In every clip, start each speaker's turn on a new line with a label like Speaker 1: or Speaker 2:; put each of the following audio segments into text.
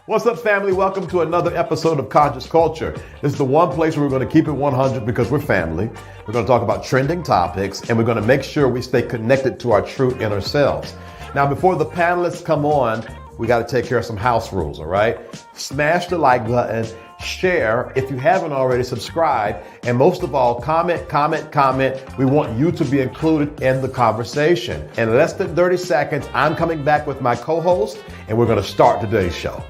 Speaker 1: What's up, family? Welcome to another episode of Conscious Culture. This is the one place where we're going to keep it 100 because we're family. We're going to talk about trending topics, and we're going to make sure we stay connected to our true inner selves. Now, before the panelists come on, we got to take care of some house rules, all right? Smash the like button, share if you haven't already, subscribe, and most of all, comment. We want you to be included in the conversation. In less than 30 seconds, I'm coming back with my co-host, and we're going to start today's show.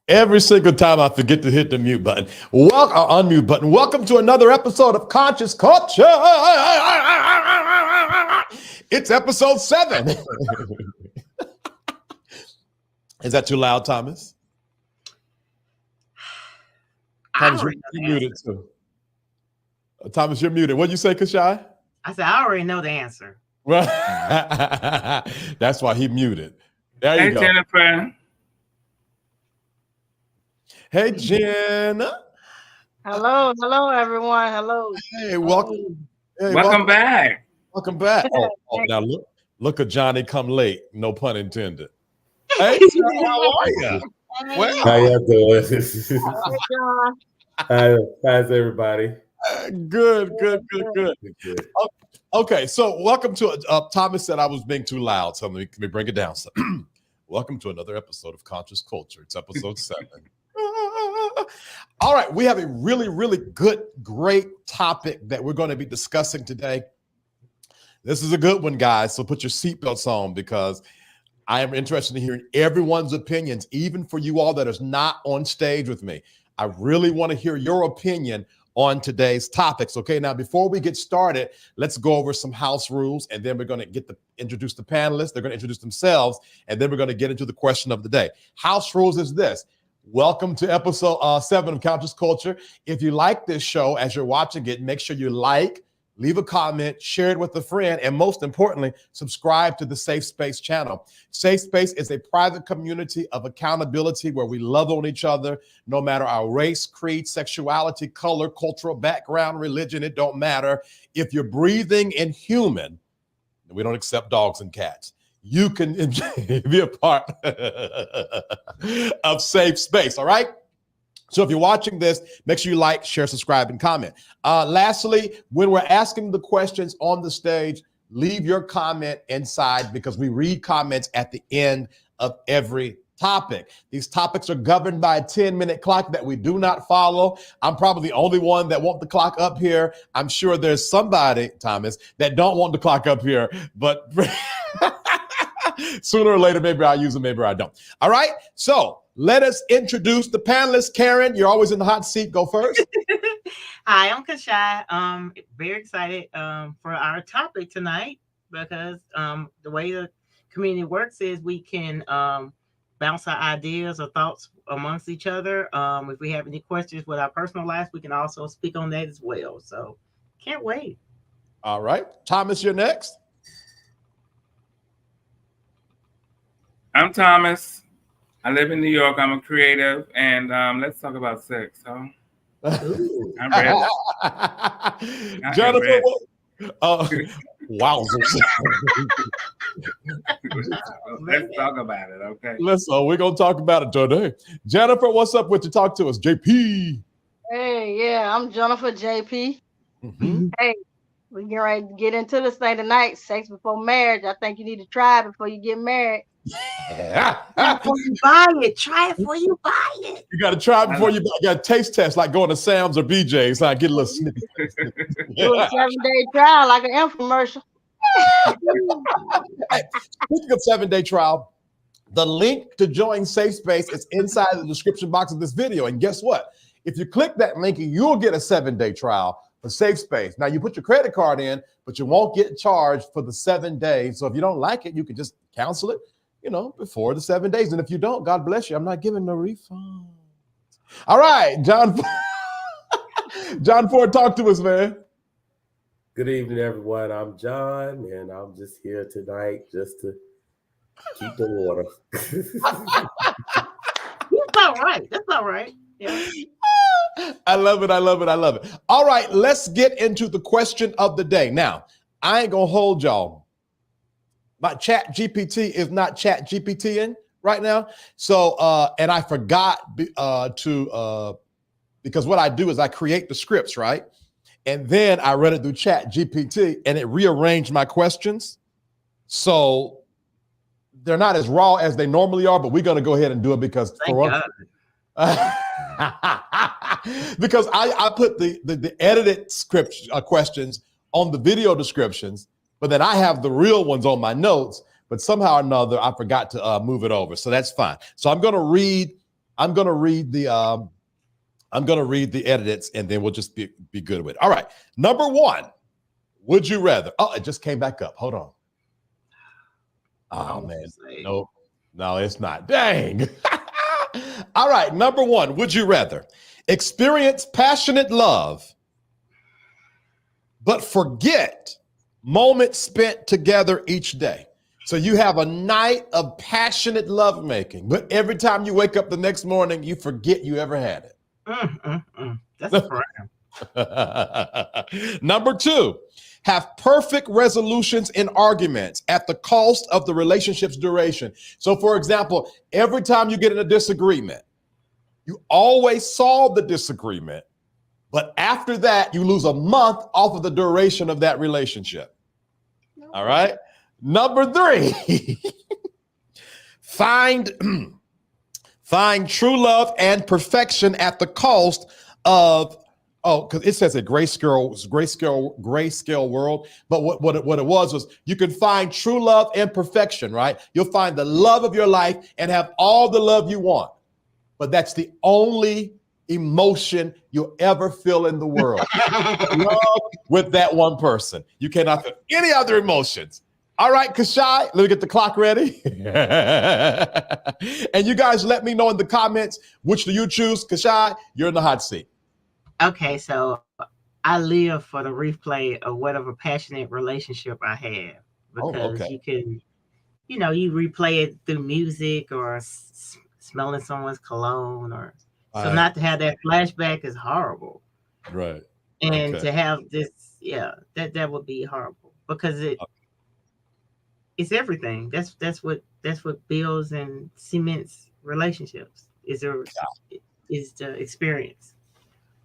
Speaker 1: Every single time I forget to hit the mute button. Unmute button. Welcome to another episode of Conscious Culture. It's episode 7. Is that too loud, Thomas? Thomas, you're muted too. Thomas, you're muted. What'd you say, Kashai?
Speaker 2: I said, I already know the answer.
Speaker 1: Well, that's why he muted. There you go.
Speaker 3: Hey, Jennifer.
Speaker 1: Hey, Jen.
Speaker 4: Hello, everyone. Hello.
Speaker 1: Hey, welcome. Hey,
Speaker 3: welcome back.
Speaker 1: Welcome back. Oh, now look at Johnny come late. No pun intended. Hey, how are you?
Speaker 5: Well, how y'all doing? How's everybody?
Speaker 1: Good. Okay, so welcome to Thomas said I was being too loud, so let me bring it down. So, welcome to another episode of Conscious Culture. It's episode 7. All right, we have a really good, great topic that we're going to be discussing today. This is a good one, guys, so put your seatbelts on because I am interested in hearing everyone's opinions, even for you all that is not on stage with me. I really want to hear your opinion on today's topics. Okay, now before we get started, let's go over some house rules, and then we're going to introduce the panelists. They're going to introduce themselves, and then we're going to get into the question of the day. House rules is this. Welcome to episode 7 of Conscious Culture. If you like this show as you're watching it, make sure you like, leave a comment, share it with a friend, and most importantly, subscribe to the Safe Space channel. Safe Space is a private community of accountability where we love on each other, no matter our race, creed, sexuality, color, cultural background, religion, it don't matter. If you're breathing and human, we don't accept dogs and cats. You can be a part of Safe Space, all right? So if you're watching this, make sure you like, share, subscribe, and comment. Lastly, when we're asking the questions on the stage, leave your comment inside because we read comments at the end of every topic. These topics are governed by a 10-minute clock that we do not follow. I'm probably the only one that want the clock up here. I'm sure there's somebody, Thomas, that don't want the clock up here, but sooner or later, maybe I'll use it, maybe I don't. All right, so let us introduce the panelists. Karen, you're always in the hot seat. Go first.
Speaker 2: Hi, I'm Kashai. Very excited for our topic tonight because the way the community works is we can bounce our ideas or thoughts amongst each other. If we have any questions with our personal lives, we can also speak on that as well. So can't wait.
Speaker 1: All right, Thomas, you're next.
Speaker 3: I'm Thomas. I live in New York. I'm a creative, and let's talk about sex. So I'm ready.
Speaker 1: Jennifer, wowzers.
Speaker 3: Let's talk about it, okay?
Speaker 1: We're going to talk about it today. Jennifer, what's up with you? Talk to us. JP.
Speaker 4: Hey, yeah, I'm Jennifer JP.
Speaker 1: Mm-hmm.
Speaker 4: Hey, we get ready to get into this thing tonight. Sex before marriage. I think you need to try it before you get married.
Speaker 2: Before you buy it, try it before you buy it.
Speaker 1: You got to try it before you buy. You got to taste test like going to Sam's or BJ's. I get a little snippy.
Speaker 4: Do a 7-day trial like an infomercial.
Speaker 1: Speaking of 7-day trial, the link to join Safe Space is inside the description box of this video. And guess what? If you click that link, you'll get a 7-day trial. a safe space. Now you put your credit card in, but you won't get charged for the 7 days. So if you don't like it, you can just cancel it, before the 7 days. And if you don't, God bless you. I'm not giving no refund. All right, John. John Ford, talk to us, man.
Speaker 5: Good evening, everyone. I'm John, and I'm just here tonight just to keep the water.
Speaker 2: That's all right. That's all right. Yeah.
Speaker 1: I love it. I love it. I love it. All right, let's get into the question of the day. Now, I ain't gonna hold y'all. My Chat GPT is not Chat GPT-ing right now. So, and I forgot to because what I do is I create the scripts, right? And then I run it through Chat GPT and it rearranged my questions. So they're not as raw as they normally are, but we're going to go ahead and do it because because I put the edited script questions on the video descriptions, but then I have the real ones on my notes, but somehow or another I forgot to move it over. So that's fine. So I'm going to read the edits and then we'll just be good with it. All right. Number one, would you rather? Oh, it just came back up. Hold on. Oh man. No, it's not. Dang. All right. Number one, would you rather experience passionate love, but forget moments spent together each day? So you have a night of passionate lovemaking, but every time you wake up the next morning, you forget you ever had it.
Speaker 2: That's a crime.
Speaker 1: Number two, have perfect resolutions in arguments at the cost of the relationship's duration. So for example, every time you get in a disagreement, you always solve the disagreement, but after that, you lose a month off of the duration of that relationship. All right. Number three, find true love and perfection at the cost of, because it says a grayscale world. But what it was you can find true love and perfection, right? You'll find the love of your life and have all the love you want. But that's the only emotion you'll ever feel in the world. Love with that one person. You cannot feel any other emotions. All right, Kashai, let me get the clock ready. And you guys let me know in the comments, which do you choose? Kashai, you're in the hot seat.
Speaker 2: Okay, so I live for the replay of whatever passionate relationship I have. Because you can, you replay it through music or smelling someone's cologne or so not to have that flashback is horrible.
Speaker 1: Right.
Speaker 2: And to have this, that would be horrible because it's everything. That's what builds and cements relationships is the experience.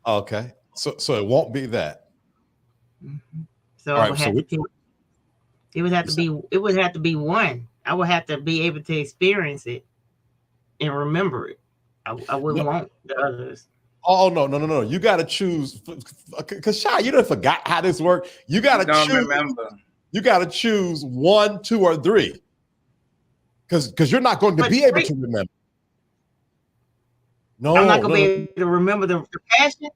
Speaker 1: Okay. So it won't be that.
Speaker 2: Mm-hmm. So it would have to be one. I would have to be able to experience it and remember it. I wouldn't want the others.
Speaker 1: Oh no! You got to choose. Cause Shy, you done forgot how this works. You got to choose.
Speaker 3: Remember.
Speaker 1: You got to choose 1, 2, or 3. Because you're not going to be able to remember. No,
Speaker 2: I'm not going to be able to remember the passion.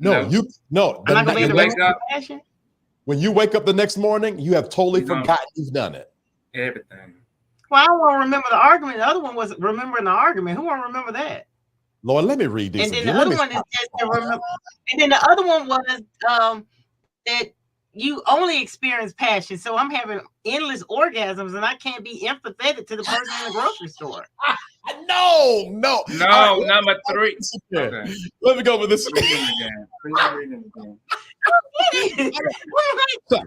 Speaker 1: No.
Speaker 2: I'm not going to be able to remember the passion.
Speaker 1: When you wake up the next morning, you have totally forgotten you've done it.
Speaker 3: Everything.
Speaker 2: Well, I don't want to remember the argument. The other one was remembering the argument. Who want to remember that?
Speaker 1: Lord, let me read these.
Speaker 2: And then the other one is just to remember. And then the other one was that you only experience passion. So I'm having endless orgasms and I can't be empathetic to the person in the grocery store.
Speaker 1: No.
Speaker 3: Right, number 3.
Speaker 1: Okay. Let me go with this
Speaker 3: again.
Speaker 1: So,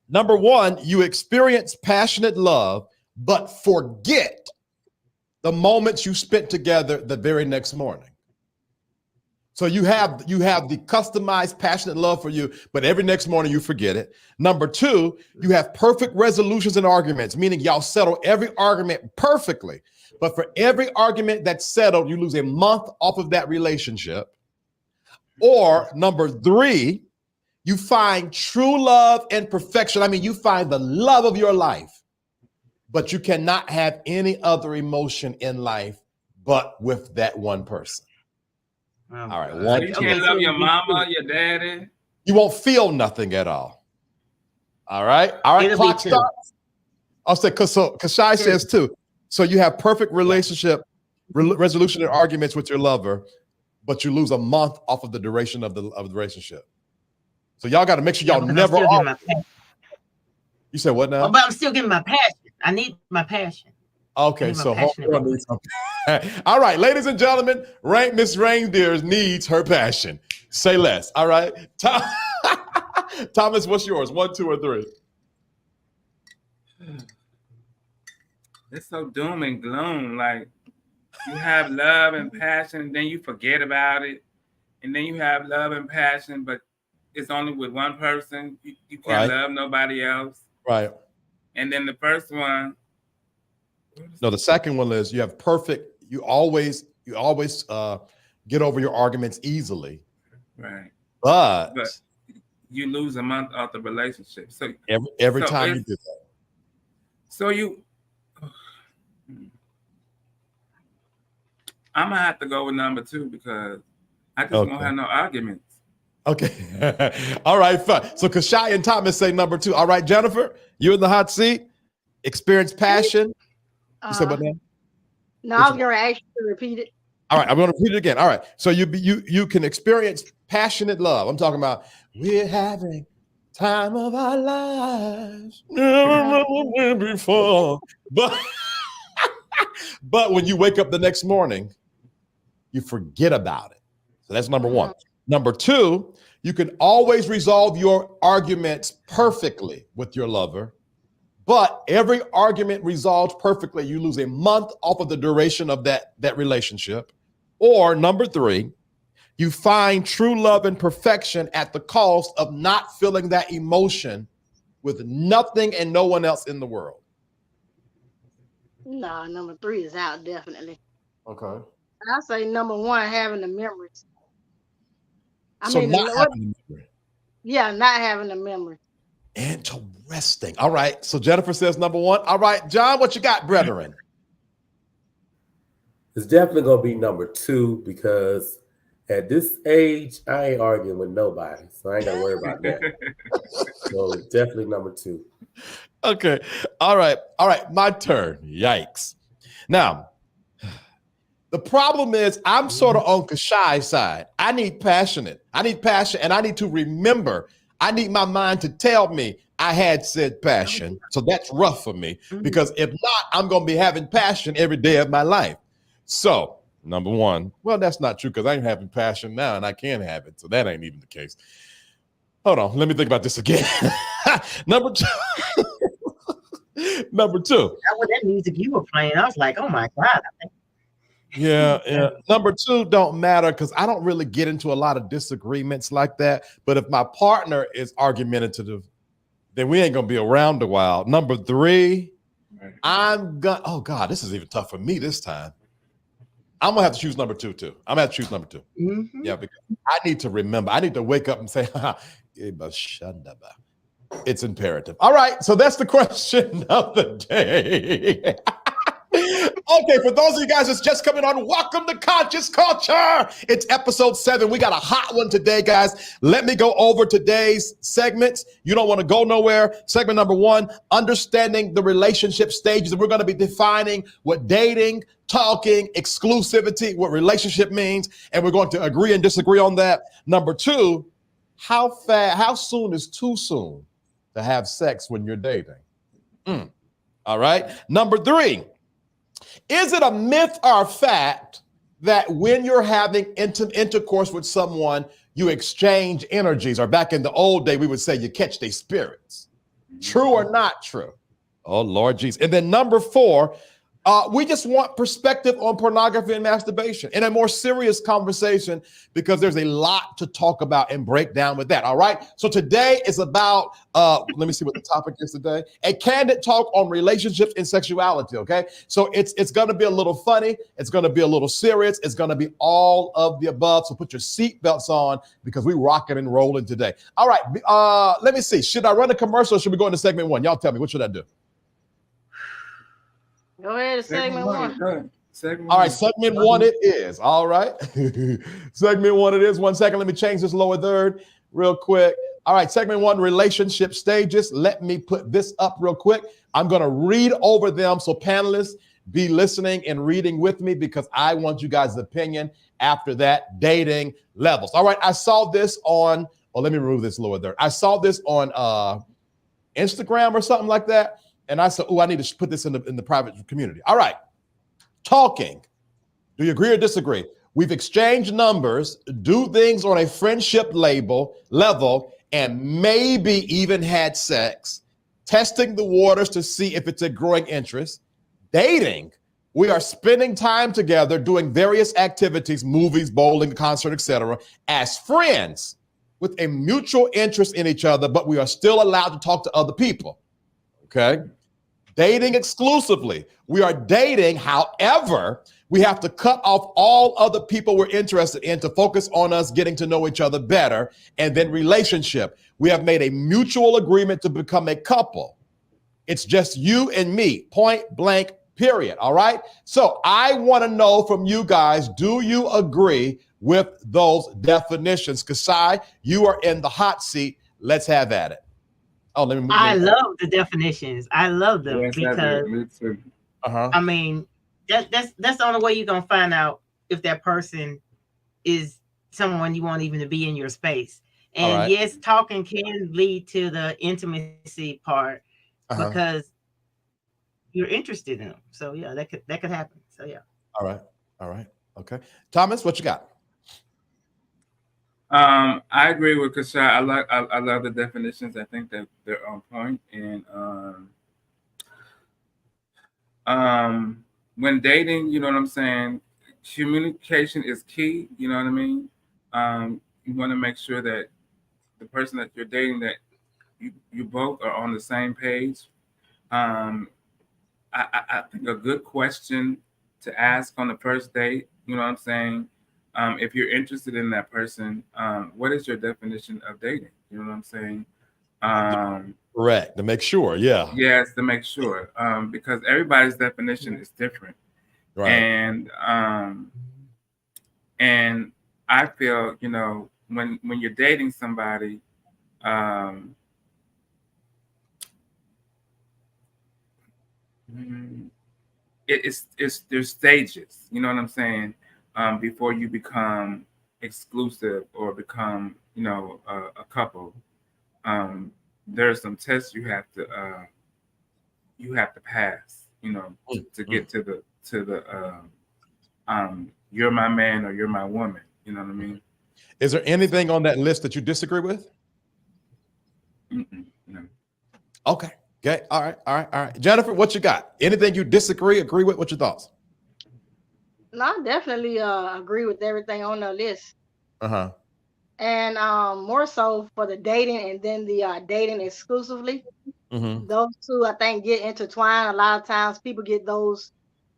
Speaker 1: number 1, you experience passionate love, but forget the moments you spent together the very next morning. So you have the customized passionate love for you, but every next morning you forget it. Number 2, you have perfect resolutions and arguments, meaning y'all settle every argument perfectly. But for every argument that's settled, you lose a month off of that relationship. Or number 3, you find true love and perfection. I mean, you find the love of your life, but you cannot have any other emotion in life but with that one person. All right,
Speaker 3: So
Speaker 1: one,
Speaker 3: you
Speaker 1: two.
Speaker 3: can't love your mama, your daddy.
Speaker 1: You won't feel nothing at all. All right.
Speaker 2: It'll
Speaker 1: Clock
Speaker 2: be two.
Speaker 1: starts. I'll say because Shai says two. So you have perfect relationship resolution and arguments with your lover, but you lose a month off of the duration of the relationship. So y'all got to make sure y'all never argue. You said what now?
Speaker 2: Oh, but I'm still getting my passion. I need my passion.
Speaker 1: Okay, so hold on. All right, ladies and gentlemen, Miss Reindeer needs her passion. Say less. All right. Thomas, what's yours? 1, 2, or 3?
Speaker 3: It's so doom and gloom. Like you have love and passion, and then you forget about it. And then you have love and passion, but it's only with one person. You can't love nobody else.
Speaker 1: Right.
Speaker 3: And then the first one.
Speaker 1: No, the second one is you have perfect. You always get over your arguments easily.
Speaker 3: Right.
Speaker 1: But
Speaker 3: you lose a month off the relationship. So
Speaker 1: every time you do that.
Speaker 3: So I'm gonna have to go with number 2 because I just won't have no arguments.
Speaker 1: Okay. All right, fine. So Kashai and Thomas say number 2. All right, Jennifer, you in the hot seat. Experience passion. You said what now?
Speaker 4: No, I was gonna ask you to repeat it.
Speaker 1: All right, I'm gonna repeat it again. All right. So you can experience passionate love. I'm talking about we're having time of our lives. Never before. But when you wake up the next morning, you forget about it. So that's number 1. Number 2, you can always resolve your arguments perfectly with your lover, but every argument resolved perfectly, you lose a month off of the duration of that relationship. Or number 3, you find true love and perfection at the cost of not feeling that emotion with nothing and no one else in the world.
Speaker 4: No, number 3 is out, definitely.
Speaker 1: Okay.
Speaker 4: I say number 1, having the memories.
Speaker 1: Not having the memory.
Speaker 4: Yeah, not having the memory.
Speaker 1: Interesting. All right. So Jennifer says number 1. All right, John, what you got, brethren?
Speaker 5: It's definitely gonna be number 2 because at this age, I ain't arguing with nobody, so I ain't gotta worry about that. So definitely number 2.
Speaker 1: Okay. All right. My turn. Yikes. Now, the problem is I'm sort of on Kashai's side. I need passion, and I need to remember. I need my mind to tell me I had said passion. So that's rough for me because if not, I'm going to be having passion every day of my life. So number 1, well, that's not true because I ain't having passion now and I can have it. So that ain't even the case. Hold on. Let me think about this again. Number 2. Number 2.
Speaker 2: That's what that music you were playing. I was like, oh my God.
Speaker 1: Yeah. Number 2 don't matter because I don't really get into a lot of disagreements like that. But if my partner is argumentative, then we ain't gonna be around a while. Number 3, oh God, this is even tough for me this time. I'm gonna have to choose number 2 too. I'm gonna have to choose number 2.
Speaker 2: Mm-hmm.
Speaker 1: Yeah, because I need to remember. I need to wake up and say, it's imperative. All right, so that's the question of the day. Okay, for those of you guys that's just coming on, welcome to Conscious Culture. It's episode 7. We got a hot one today, guys. Let me go over today's segments. You don't want to go nowhere. Segment number 1, understanding the relationship stages. And we're going to be defining what dating, talking, exclusivity, what relationship means. And we're going to agree and disagree on that. Number 2, how soon is too soon to have sex when you're dating? All right. Number 3, is it a myth or a fact that when you're having intercourse with someone, you exchange energies? Or back in the old day, we would say you catch their spirits. True or not true? Oh, Lord Jesus. And then number 4, we just want perspective on pornography and masturbation in a more serious conversation because there's a lot to talk about and break down with that. All right. So today is about, let me see what the topic is today. A candid talk on relationships and sexuality. Okay. So it's going to be a little funny. It's going to be a little serious. It's going to be all of the above. So put your seatbelts on because we're rocking and rolling today. All right. Let me see. Should I run a commercial or should we go into segment 1? Y'all tell me. What should I do?
Speaker 4: Go ahead to segment 1.
Speaker 1: All right, segment one it is. All right. Segment one it is. 1 second. Let me change this lower third real quick. All right, segment one, relationship stages. Let me put this up real quick. I'm going to read over them. So panelists, be listening and reading with me because I want you guys' opinion after that. Dating levels. All right, I saw this on, let me remove this lower third. I saw this on Instagram or something like that. And I said, I need to put this in the private community. All right. Talking. Do you agree or disagree? We've exchanged numbers, do things on a friendship level, and maybe even had sex. Testing the waters to see if it's a growing interest. Dating. We are spending time together, doing various activities, movies, bowling, concert, etc., as friends with a mutual interest in each other, but we are still allowed to talk to other people. Okay. Dating exclusively. We are dating, however, we have to cut off all other people we're interested in to focus on us getting to know each other better. And then relationship. We have made a mutual agreement to become a couple. It's just you and me, point blank, period. All right. So I want to know from you guys, do you agree with those definitions? Kasai, you are in the hot seat. Let's have at it. Oh, let me move.
Speaker 2: I love the definitions. I love them because I mean, that's the only way you're gonna find out if that person is someone you want even to be in your space. And yes, talking can lead to the intimacy part because you're interested in them. So yeah, that could happen. So yeah. All
Speaker 1: right. Okay. Thomas, what you got?
Speaker 3: I agree with Kasha. I love the definitions. I think that they're on point. And when dating, you know what I'm saying, communication is key. You know what I mean? You want to make sure that the person that you're dating, that you both are on the same page. I think a good question to ask on the first date, you know what I'm saying? If you're interested in that person, what is your definition of dating? You know what I'm saying?
Speaker 1: Correct. To make sure. Yeah.
Speaker 3: Yes, to make sure. Because everybody's definition is different.
Speaker 1: Right.
Speaker 3: And I feel, you know, when you're dating somebody, there's stages, you know what I'm saying? Before you become exclusive or become, you know, a couple, there are some tests you have to pass, you know, to get to the you're my man or you're my woman. You know what I mean?
Speaker 1: Is there anything on that list that you disagree with?
Speaker 3: No.
Speaker 1: Okay. Okay. All right. Jennifer, what you got? Anything you agree with? What's your thoughts?
Speaker 4: No, I definitely agree with everything on the list. And more so for the dating and then the dating exclusively. Those two, I think, get intertwined. A lot of times people get those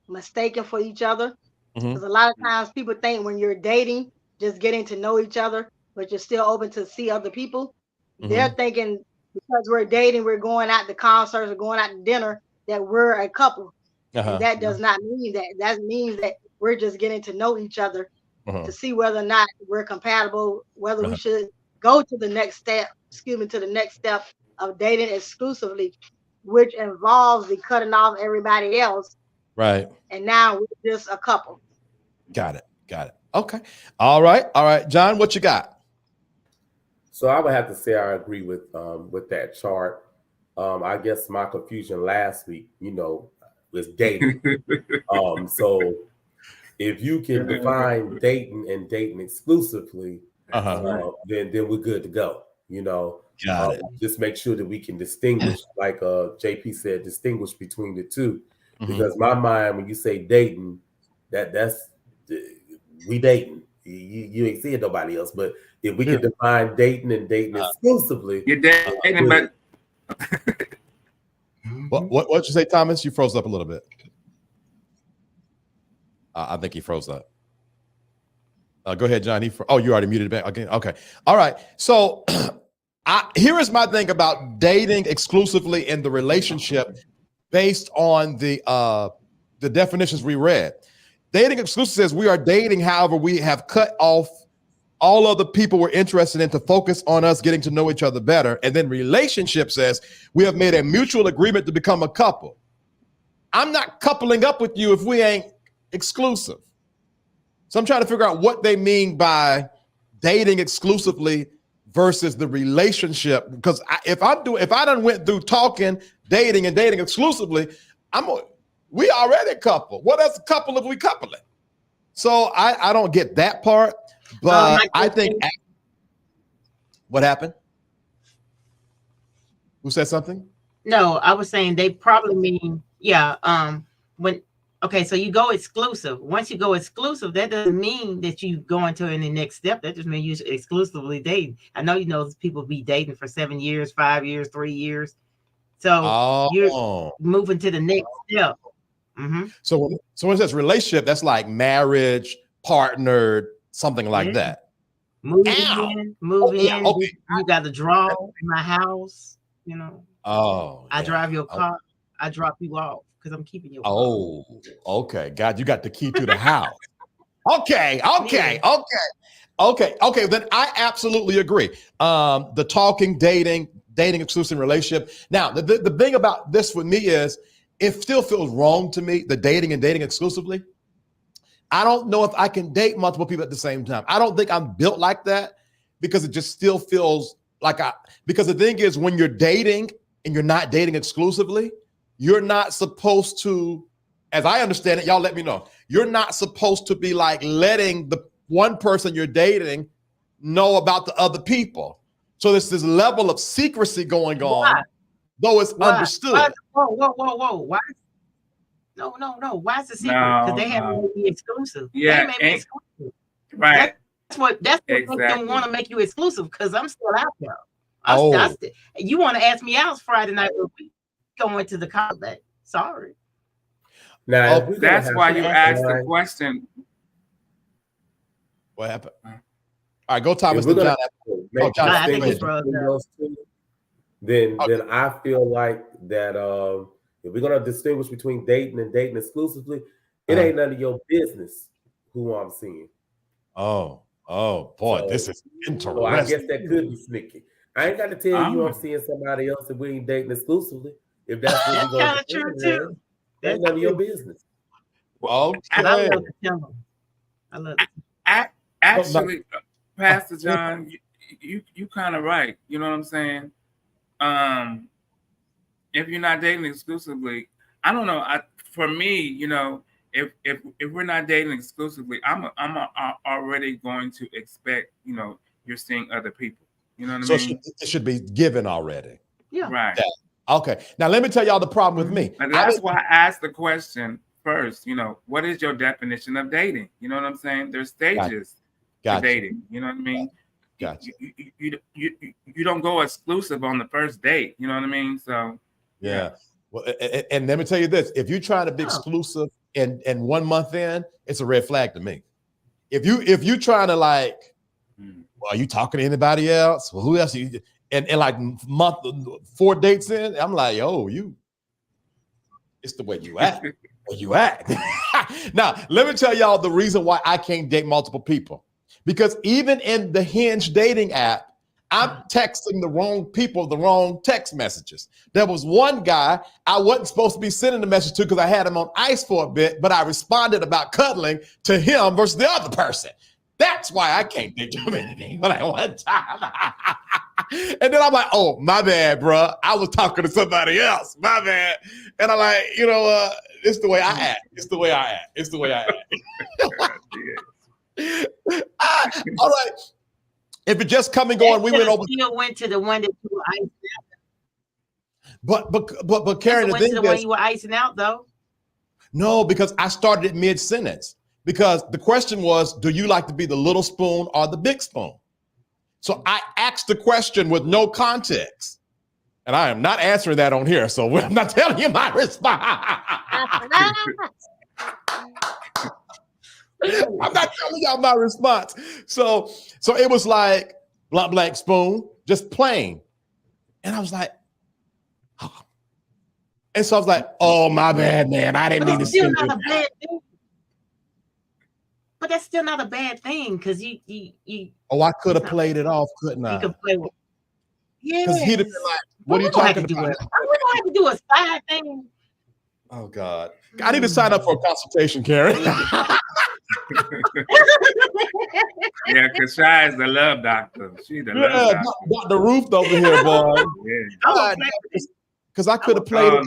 Speaker 4: mistaken for each other. Because a lot of times people think when you're dating, just getting to know each other, but you're still open to see other people. They're thinking because we're dating, we're going out to concerts or going out to dinner, that we're a couple. And that does not mean that. That means that we're just getting to know each other to see whether or not we're compatible, whether we should go to the next step, to the next step of dating exclusively, which involves the cutting off everybody else.
Speaker 1: Right.
Speaker 4: And now we're just a couple.
Speaker 1: Got it. Okay. All right. John, what you got?
Speaker 5: So I would have to say I agree with that chart. I guess my confusion last week, you know, was dating. So if you can define dating and dating exclusively, then we're good to go. You know, just make sure that we can distinguish, like JP said, distinguish between the two. Because my mind, when you say dating, that's we dating. You ain't seeing nobody else. But if we can define dating and dating exclusively,
Speaker 3: you're dating, but
Speaker 1: what'd you say, Thomas? You froze up a little bit. I think he froze up. Go ahead, John. You already muted back again. Okay. All right. So here is my thing about dating exclusively in the relationship based on the definitions we read. Dating exclusive says we are dating, however, we have cut off all other people we're interested in to focus on us getting to know each other better. And then relationship says we have made a mutual agreement to become a couple. I'm not coupling up with you if we ain't exclusive. So I'm trying to figure out what they mean by dating exclusively versus the relationship. Because if I done went through talking, dating, and dating exclusively, we already a couple. What else a couple if we coupling? So I don't get that part, but I think what happened? Who said something?
Speaker 2: No, I was saying they probably mean, so you go exclusive. Once you go exclusive, that doesn't mean that you go into any next step. That just means you exclusively dating. I know people be dating for 7 years, 5 years, 3 years. So you're moving to the next step. Mm-hmm.
Speaker 1: So when it says relationship, that's like marriage, partnered, something like that.
Speaker 2: Move in. Okay. You got to draw in my house, I drive your car. I drop you off because I'm keeping your car.
Speaker 1: Oh, okay. God, you got the key to the house. Okay. Then I absolutely agree. The talking, dating exclusive relationship. Now, the thing about this with me is it still feels wrong to me, the dating exclusively. I don't know if I can date multiple people at the same time. I don't think I'm built like that because it just still feels like because the thing is when you're dating and you're not dating exclusively, you're not supposed to, as I understand it, y'all let me know, you're not supposed to be like letting the one person you're dating know about the other people. So there's this level of secrecy going on, though it's understood.
Speaker 2: Whoa. Why? No. Why is it secret? Because they haven't made me exclusive.
Speaker 3: Yeah,
Speaker 2: they made me exclusive.
Speaker 3: Right.
Speaker 2: That's what
Speaker 3: exactly.
Speaker 2: Don't want to make you exclusive because I'm still out there. You want to ask me out Friday night, but we going to the college. Sorry.
Speaker 5: Now
Speaker 3: that's why you asked the question.
Speaker 1: What happened? All right, go Thomas. Then
Speaker 5: I feel like that if we're gonna distinguish between dating and dating exclusively, it ain't none of your business who I'm seeing.
Speaker 1: Oh boy, this is interesting.
Speaker 5: So I guess that could be sneaky. I ain't got to tell you I'm seeing somebody else if we ain't dating exclusively. If that's what we're going to do, that's none of your business.
Speaker 1: Okay.
Speaker 2: I love to tell them. I love it.
Speaker 3: Actually, Pastor John, you kind of right. You know what I'm saying? If you're not dating exclusively, I don't know. For me, if we're not dating exclusively, I'm already going to expect, you're seeing other people. You know what I mean?
Speaker 1: It should be given already.
Speaker 2: Yeah.
Speaker 3: Right.
Speaker 1: Yeah. Okay. Now let me tell y'all the problem with me.
Speaker 3: And that's why I asked the question first. What is your definition of dating? You know what I'm saying? There's stages to dating. You know what I mean?
Speaker 1: Gotcha.
Speaker 3: You don't go exclusive on the first date. You know what I mean? So
Speaker 1: yeah. Well, and let me tell you this: if you're trying to be exclusive and 1 month in, it's a red flag to me. If you trying to like, well, are you talking to anybody else? Well, who else? And like 4 dates in, I'm like, it's the way you act. Now, let me tell y'all the reason why I can't date multiple people. Because even in the Hinge dating app, I'm texting the wrong people, the wrong text messages. There was one guy I wasn't supposed to be sending the message to because I had him on ice for a bit, but I responded about cuddling to him versus the other person. That's why I can't date too many people at one time. And then I'm like, oh, my bad, bro. I was talking to somebody else. My bad. And I'm like, it's the way I act. It's the way I act. All right. If it just come and go, and we went over.
Speaker 2: Still went to the one that you were icing
Speaker 1: out. But Karen,
Speaker 2: the thing is, one you were icing out though.
Speaker 1: No, because I started it mid-sentence. Because the question was, do you like to be the little spoon or the big spoon? So I asked the question with no context. And I am not answering that on here. So I'm not telling you my response. I'm not telling y'all my response. So it was like black spoon, just plain. And I was like, oh. And so I was like, oh, my bad, man. I didn't mean to say that.
Speaker 2: But that's still not a bad thing because you.
Speaker 1: Oh, I could have played it off, couldn't I?
Speaker 2: You could play with. Yeah.
Speaker 1: Because he'd have been like, "What are you talking about?"
Speaker 2: We don't have to do a side thing.
Speaker 1: Oh God, I need to sign up for a consultation, Karen.
Speaker 3: Yeah, because Shy is the love doctor. She's the love doctor.
Speaker 1: Dr. Ruth over here, boy.
Speaker 3: Yeah.
Speaker 1: Because I could have played it.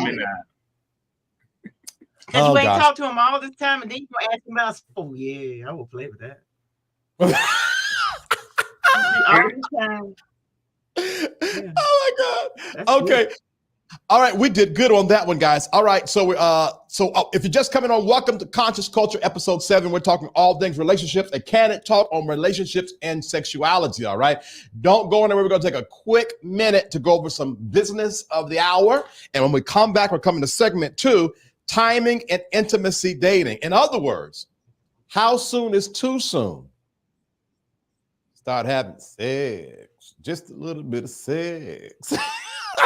Speaker 2: Because you ain't talked to him all this time, and then you gonna ask him about. Oh yeah, I will play with that. All the time. Yeah.
Speaker 1: Oh my God.
Speaker 2: That's
Speaker 1: okay.
Speaker 2: Good.
Speaker 1: All right, we did good on that one, guys. All right, so if you're just coming on, welcome to Conscious Culture, episode 7. We're talking all things relationships, a candid talk on relationships and sexuality. All right, don't go anywhere. We're going to take a quick minute to go over some business of the hour, and when we come back, we're coming to segment 2, timing and intimacy dating. In other words, how soon is too soon? Start having sex, just a little bit of sex.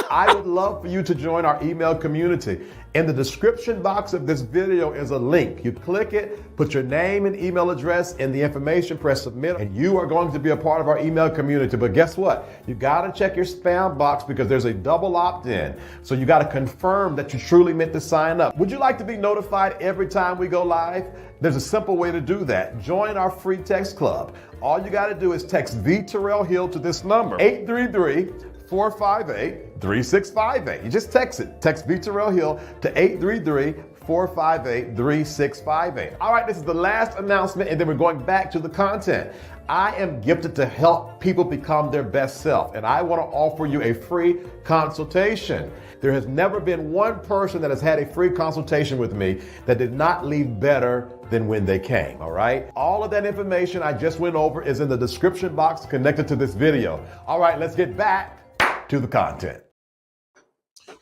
Speaker 1: I would love for you to join our email community. In the description box of this video is a link. You click it, put your name and email address in the information, press submit, and you are going to be a part of our email community. But guess what? You got to check your spam box because there's a double opt-in. So you got to confirm that you truly meant to sign up. Would you like to be notified every time we go live? There's a simple way to do that. Join our free text club. All you got to do is text VTerrillHill to this number, 833-458-3658. You just text it. Text VTerrillHill to 833-458-3658. All right, this is the last announcement, and then we're going back to the content. I am gifted to help people become their best self, and I want to offer you a free consultation. There has never been one person that has had a free consultation with me that did not leave better than when they came, all right? All of that information I just went over is in the description box connected to this video. All right, let's get back to the content.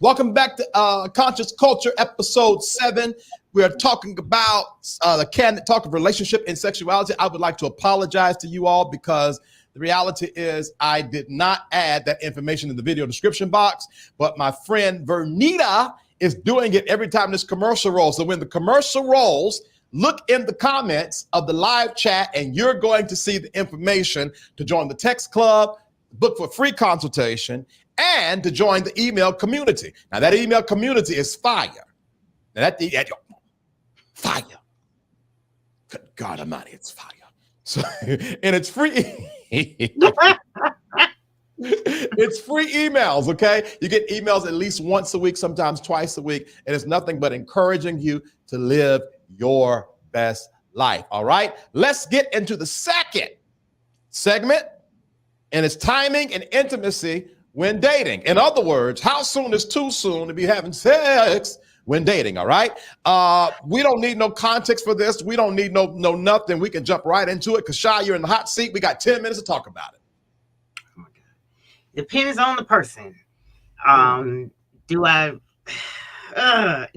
Speaker 1: Welcome back to Conscious Culture, episode 7. We are talking about the candid talk of relationship and sexuality. I would like to apologize to you all because the reality is I did not add that information in the video description box, but my friend Vernita is doing it every time this commercial rolls. So when the commercial rolls, look in the comments of the live chat and you're going to see the information to join the text club, book for free consultation, and to join the email community. Now that email community is fire. Now fire. Good God Almighty, it's fire. So, and it's free. It's free emails, okay? You get emails at least once a week, sometimes twice a week, and it's nothing but encouraging you to live your best life, all right? Let's get into the second segment, and it's timing and intimacy when dating. In other words, how soon is too soon to be having sex when dating, all right? We don't need no context for this. We don't need no nothing. We can jump right into it because, Shy, you're in the hot seat. We got 10 minutes to talk about it.
Speaker 2: Oh my God. Depends on the person.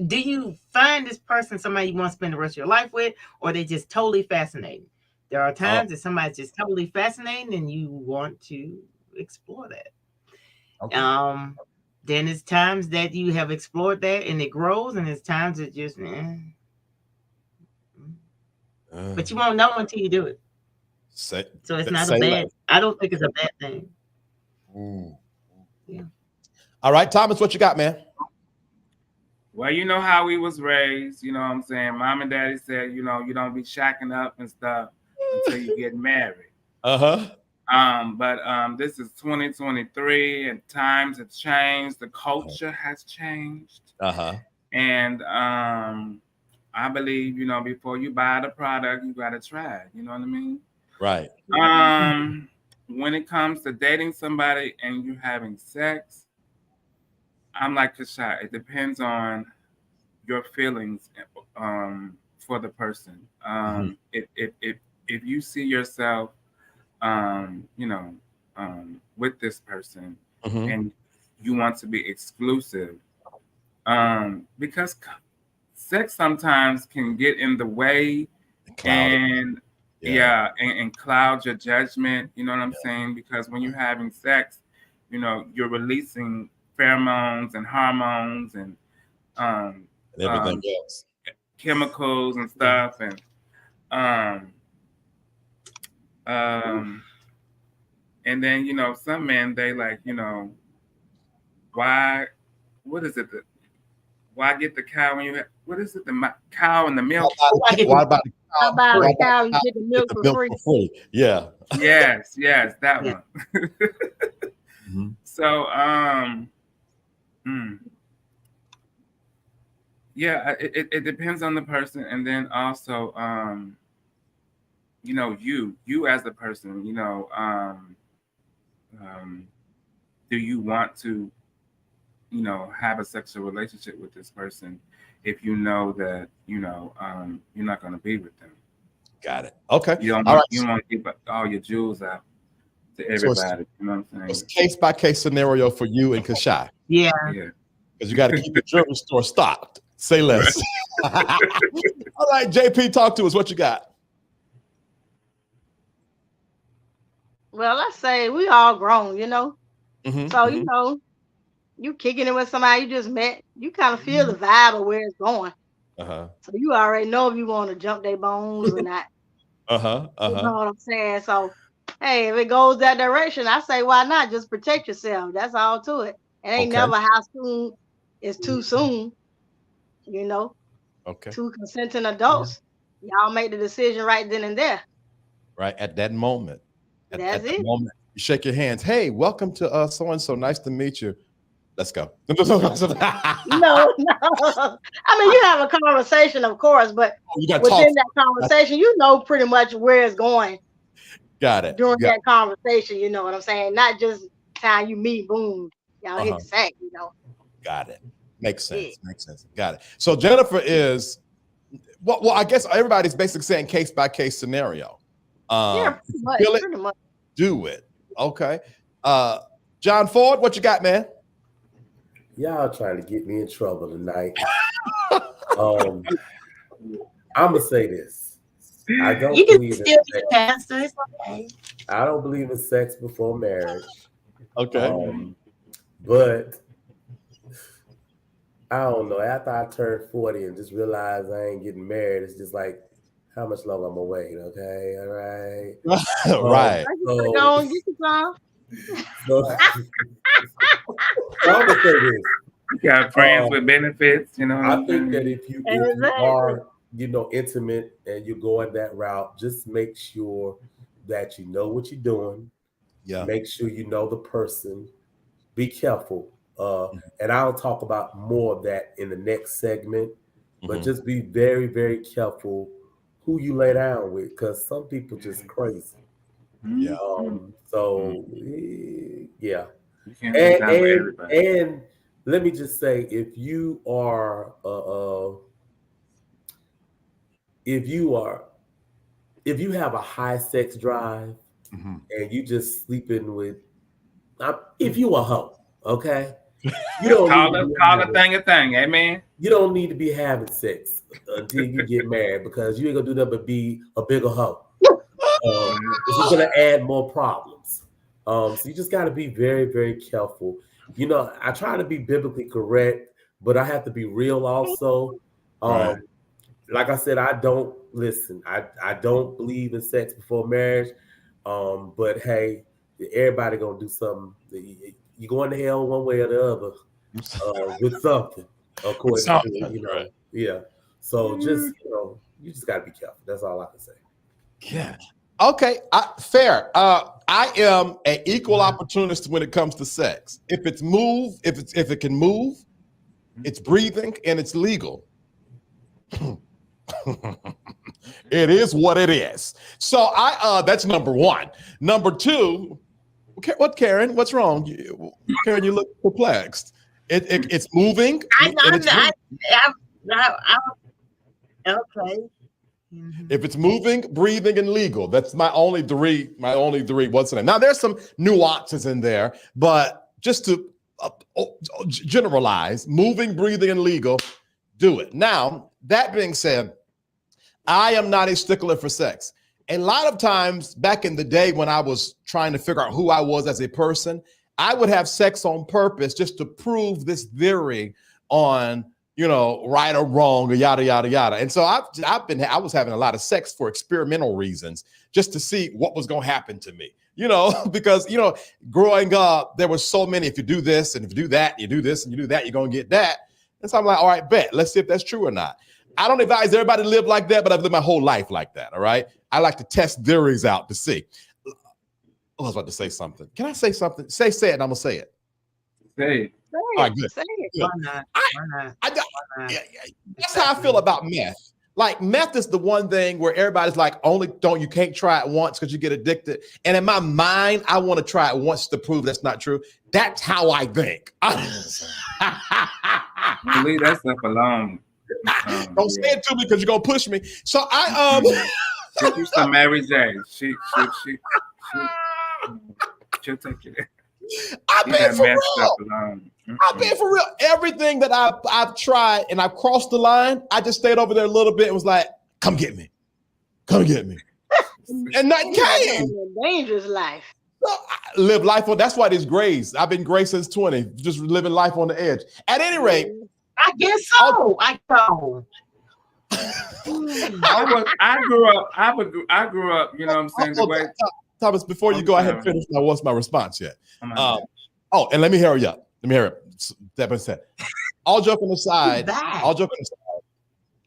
Speaker 2: Do you find this person somebody you want to spend the rest of your life with, or are they just totally fascinating? There are times that somebody's just totally fascinating and you want to explore that. Okay. Then it's times that you have explored that and it grows, and it's times it just but you won't know until you do it. So it's not a bad. I don't think it's a bad thing. Yeah.
Speaker 1: All right, Thomas, what you got, man?
Speaker 3: Well, you know how we was raised, you know what I'm saying? Mom and daddy said, you know, you don't be shacking up and stuff until you get married. But this is 2023 and times have changed. The culture has changed. And I believe, you know, before you buy the product, you got to try it. You know what I mean?
Speaker 1: Right.
Speaker 3: When it comes to dating somebody and you having sex, I'm like Kasha. It depends on your feelings for the person. If you see yourself with this person and you want to be exclusive, because sex sometimes can get in the way and cloud your judgment. You know what I'm saying? Because when you're having sex, you know, you're releasing pheromones and hormones and
Speaker 1: everything else,
Speaker 3: chemicals and stuff, and And then, you know, some men, they like, you know, why, what is it? Why get the cow when you have, what is it? The cow and the milk?
Speaker 1: Why about the
Speaker 4: How
Speaker 1: cow?
Speaker 4: about
Speaker 1: Why
Speaker 4: the cow? You
Speaker 1: cow
Speaker 4: get the
Speaker 1: get
Speaker 4: milk
Speaker 1: the
Speaker 4: for
Speaker 1: milk
Speaker 4: free.
Speaker 1: for free? Yeah.
Speaker 3: Yes, that
Speaker 2: Yeah.
Speaker 3: one. So, yeah, it depends on the person, and then also, you know, you as the person, you know, do you want to, you know, have a sexual relationship with this person if you know that, you know, you're not going to be with them?
Speaker 1: Got it. Okay.
Speaker 3: You don't
Speaker 1: All right.
Speaker 3: you don't want to give all your jewels out to
Speaker 1: So
Speaker 3: everybody. You know what I'm
Speaker 1: it's
Speaker 3: saying?
Speaker 1: case by case scenario for you and Kashai,
Speaker 2: Yeah.
Speaker 3: Yeah.
Speaker 1: because you got to keep the jewelry store stocked. Say less. All right, JP, talk to us. What you got?
Speaker 4: Well, let's say we all grown, you know. So, you know, you kicking it with somebody you just met, you kind of feel the vibe of where it's going. So you already know if you want to jump their bones or not. You know what I'm saying? So, hey, if it goes that direction, I say, why not? Just protect yourself. That's all to it. It ain't never how soon is too soon, you know.
Speaker 1: Okay.
Speaker 4: Two consenting adults, y'all make the decision right then and there.
Speaker 1: Right at that moment.
Speaker 4: That's it.
Speaker 1: Moment, you shake your hands. Hey, welcome to so and so. Nice to meet you. Let's go.
Speaker 4: No. I mean, you have a conversation, of course, but within that conversation, you know pretty much where it's going.
Speaker 1: Got it.
Speaker 4: During that conversation, you know what I'm saying? Not just time you meet, boom, y'all hit the sack, you know.
Speaker 1: Got it. Makes sense. Yeah. Makes sense. Got it. So Jennifer is, well, I guess everybody's basically saying case by case scenario.
Speaker 4: Yeah, pretty much.
Speaker 1: Do it. Okay. John Ford, what you got, man?
Speaker 5: Y'all trying to get me in trouble tonight. I'm gonna say this. I don't believe in sex.
Speaker 2: Okay.
Speaker 5: I don't believe in sex before marriage.
Speaker 1: Okay.
Speaker 5: But I don't know. After I turned 40 and just realized I ain't getting married, it's just like, how much longer I'm gonna wait? Okay, all right.
Speaker 1: Right.
Speaker 4: So, get your time.
Speaker 5: So I'm gonna say this.
Speaker 3: You got friends with benefits, you know.
Speaker 5: I think that if you are, you know, intimate and you're going that route, just make sure that you know what you're doing.
Speaker 1: Yeah.
Speaker 5: Make sure you know the person. Be careful. And I'll talk about more of that in the next segment. But just be very, very careful who you lay down with, because some people just crazy.
Speaker 1: Yeah.
Speaker 5: Yeah.
Speaker 3: And
Speaker 5: and let me just say, if you are if you have a high sex drive and you just sleeping with, if you a hoe, okay, you don't
Speaker 3: call a thing a thing, amen.
Speaker 5: You don't need to be having sex until you get married, because you ain't gonna do that but be a bigger hoe. This is gonna add more problems. So you just got to be very, very careful. You know, I try to be biblically correct, but I have to be real also. Like I said, I don't believe in sex before marriage. But hey, everybody gonna do something. You going to hell one way or the other with something, of course. You know, right. Yeah. So just, you know, you just got to be careful. That's all I can say.
Speaker 1: Yeah. Okay. Fair. I am an equal opportunist when it comes to sex. If it can move, it's breathing, and it's legal. It is what it is. So that's number one. Number two, what, Karen? What's wrong? Karen, you look perplexed. It's moving.
Speaker 2: Okay.
Speaker 1: If it's moving, breathing, and legal, that's my only three. What's the name? Now there's some nuances in there, but just to generalize, moving, breathing, and legal, do it. Now, that being said, I am not a stickler for sex. A lot of times back in the day when I was trying to figure out who I was as a person, I would have sex on purpose just to prove this theory on right or wrong or yada, yada, yada. And so I was having a lot of sex for experimental reasons, just to see what was going to happen to me, because, growing up, there were so many, if you do this and if you do that, you do this and you do that, you're going to get that. And so I'm like, all right, bet, let's see if that's true or not. I don't advise everybody to live like that, but I've lived my whole life like that. All right. I like to test theories out to see. Oh, I was about to say something. Can I say something? Say it, and I'm going to say it.
Speaker 3: Say it.
Speaker 1: All right, good.
Speaker 4: Say it.
Speaker 2: Why not? Why not?
Speaker 1: Yeah, that's how I feel about meth. Like, meth is the one thing where everybody's like, you can't try it once because you get addicted. And in my mind, I want to try it once to prove that's not true. That's how I think.
Speaker 3: Leave that stuff alone.
Speaker 1: Don't say it to me because you're gonna push me. So
Speaker 3: She used to Mary J. She'll take you there.
Speaker 1: I've been for real. I've been for real. Everything that I've tried and I've crossed the line, I just stayed over there a little bit and was like, come get me. Come get me. And nothing came.
Speaker 4: Dangerous life.
Speaker 1: So I live life on, that's why there's grays. I've been gray since 20, just living life on the edge. At any rate.
Speaker 2: I guess so. I know.
Speaker 3: I grew up, you know what I'm saying? The way,
Speaker 1: Thomas, before you go ahead and finish, now what's my response yet? And let me hurry up. That being said, all joking aside,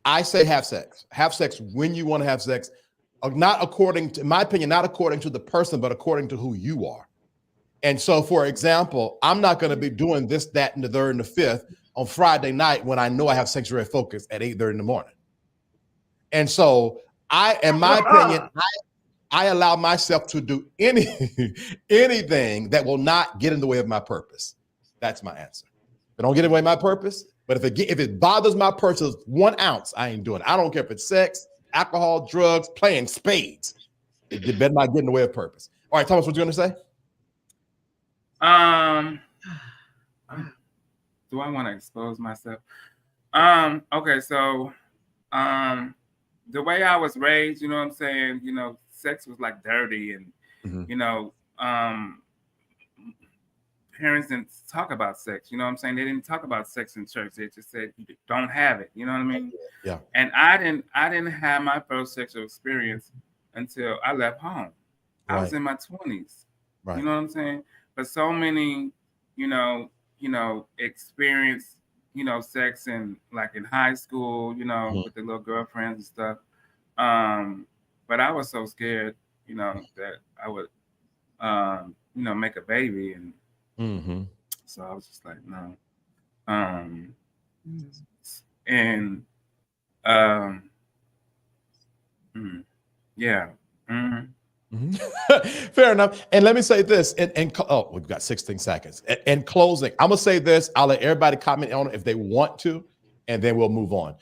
Speaker 1: I say have sex. Have sex when you want to have sex. Not according to, in my opinion, not according to the person, but according to who you are. And so, for example, I'm not going to be doing this, that, and the third and the fifth on Friday night when I know I have sexual focus at 8:30 in the morning. And so in my opinion, I allow myself to do anything that will not get in the way of my purpose. That's my answer. It don't get in the way of my purpose, but if it bothers my purpose 1 ounce, I ain't doing it. I don't care if it's sex, alcohol, drugs, playing spades. It better not get in the way of purpose. All right, Thomas, what you gonna say?
Speaker 3: Do I want to expose myself? Okay, so the way I was raised, you know what I'm saying, sex was like dirty, and parents didn't talk about sex, you know what I'm saying? They didn't talk about sex in church. They just said you don't have it, you know what I mean?
Speaker 1: Yeah.
Speaker 3: And I didn't have my first sexual experience until I left home. I was in my 20s. Right. You know what I'm saying? But so many, experience, sex in high school, with the little girlfriends and stuff. But I was so scared, that I would, make a baby, and so I was just like, no. Yeah.
Speaker 1: Fair enough. And let me say this, we've got 16 seconds. In closing, I'm gonna say this. I'll let everybody comment on it if they want to, and then we'll move on.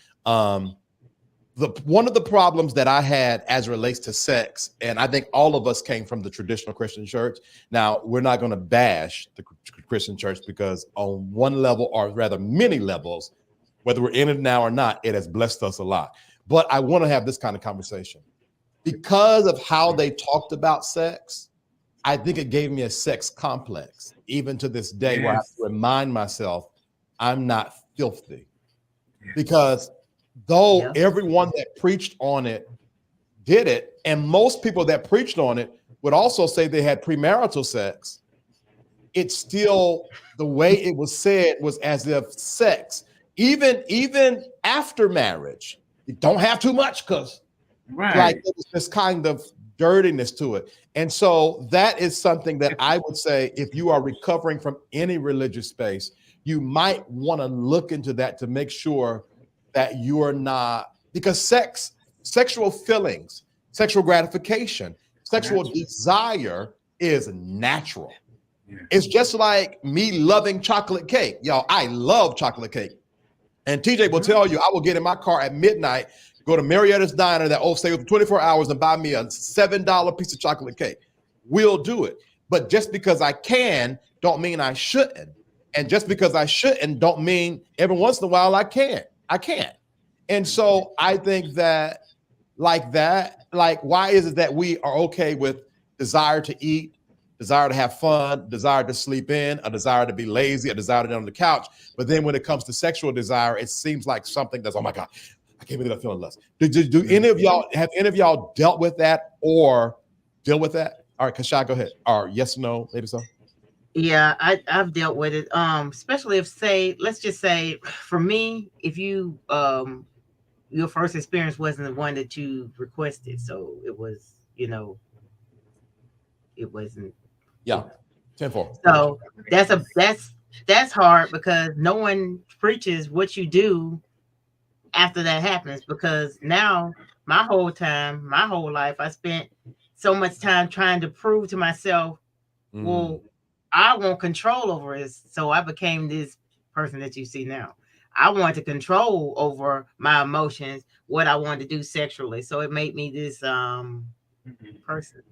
Speaker 1: One of the problems that I had as it relates to sex, and I think all of us came from the traditional Christian church. Now, we're not going to bash the Christian church because on one level, or rather many levels, whether we're in it now or not, it has blessed us a lot. But I want to have this kind of conversation. Because of how they talked about sex, I think it gave me a sex complex, even to this day, where I have to remind myself I'm not filthy. Because though everyone that preached on it did it, and most people that preached on it would also say they had premarital sex, it's still, the way it was said was as if sex, even after marriage, you don't have too much, because like there's this kind of dirtiness to it. And so that is something that I would say, if you are recovering from any religious space, you might want to look into that to make sure that you are not, because sexual feelings, sexual gratification, sexual desire is natural. It's just like me loving chocolate cake. Y'all, I love chocolate cake. And TJ will tell you, I will get in my car at midnight, go to Marietta's Diner that stay open 24 hours and buy me a $7 piece of chocolate cake. We'll do it. But just because I can, don't mean I shouldn't. And just because I shouldn't, don't mean every once in a while I can't. I can't. And so I think that, why is it that we are okay with desire to eat, desire to have fun, desire to sleep in, a desire to be lazy, a desire to be on the couch. But then when it comes to sexual desire, it seems like something that's, oh my God, I can't believe I'm feeling lust. Do any of y'all, have any of y'all dealt with that or deal with that? All right, Kashai, go ahead. Or yes, no, maybe so.
Speaker 2: Yeah, I've dealt with it. Especially if, say, let's just say for me, if you your first experience wasn't the one that you requested, so it was, it wasn't.
Speaker 1: Yeah. 10-4.
Speaker 2: So that's hard because no one preaches what you do after that happens, because now my whole life, I spent so much time trying to prove to myself, well, I want control over it. So I became this person that you see now. I wanted to control over my emotions, what I wanted to do sexually. So it made me this person.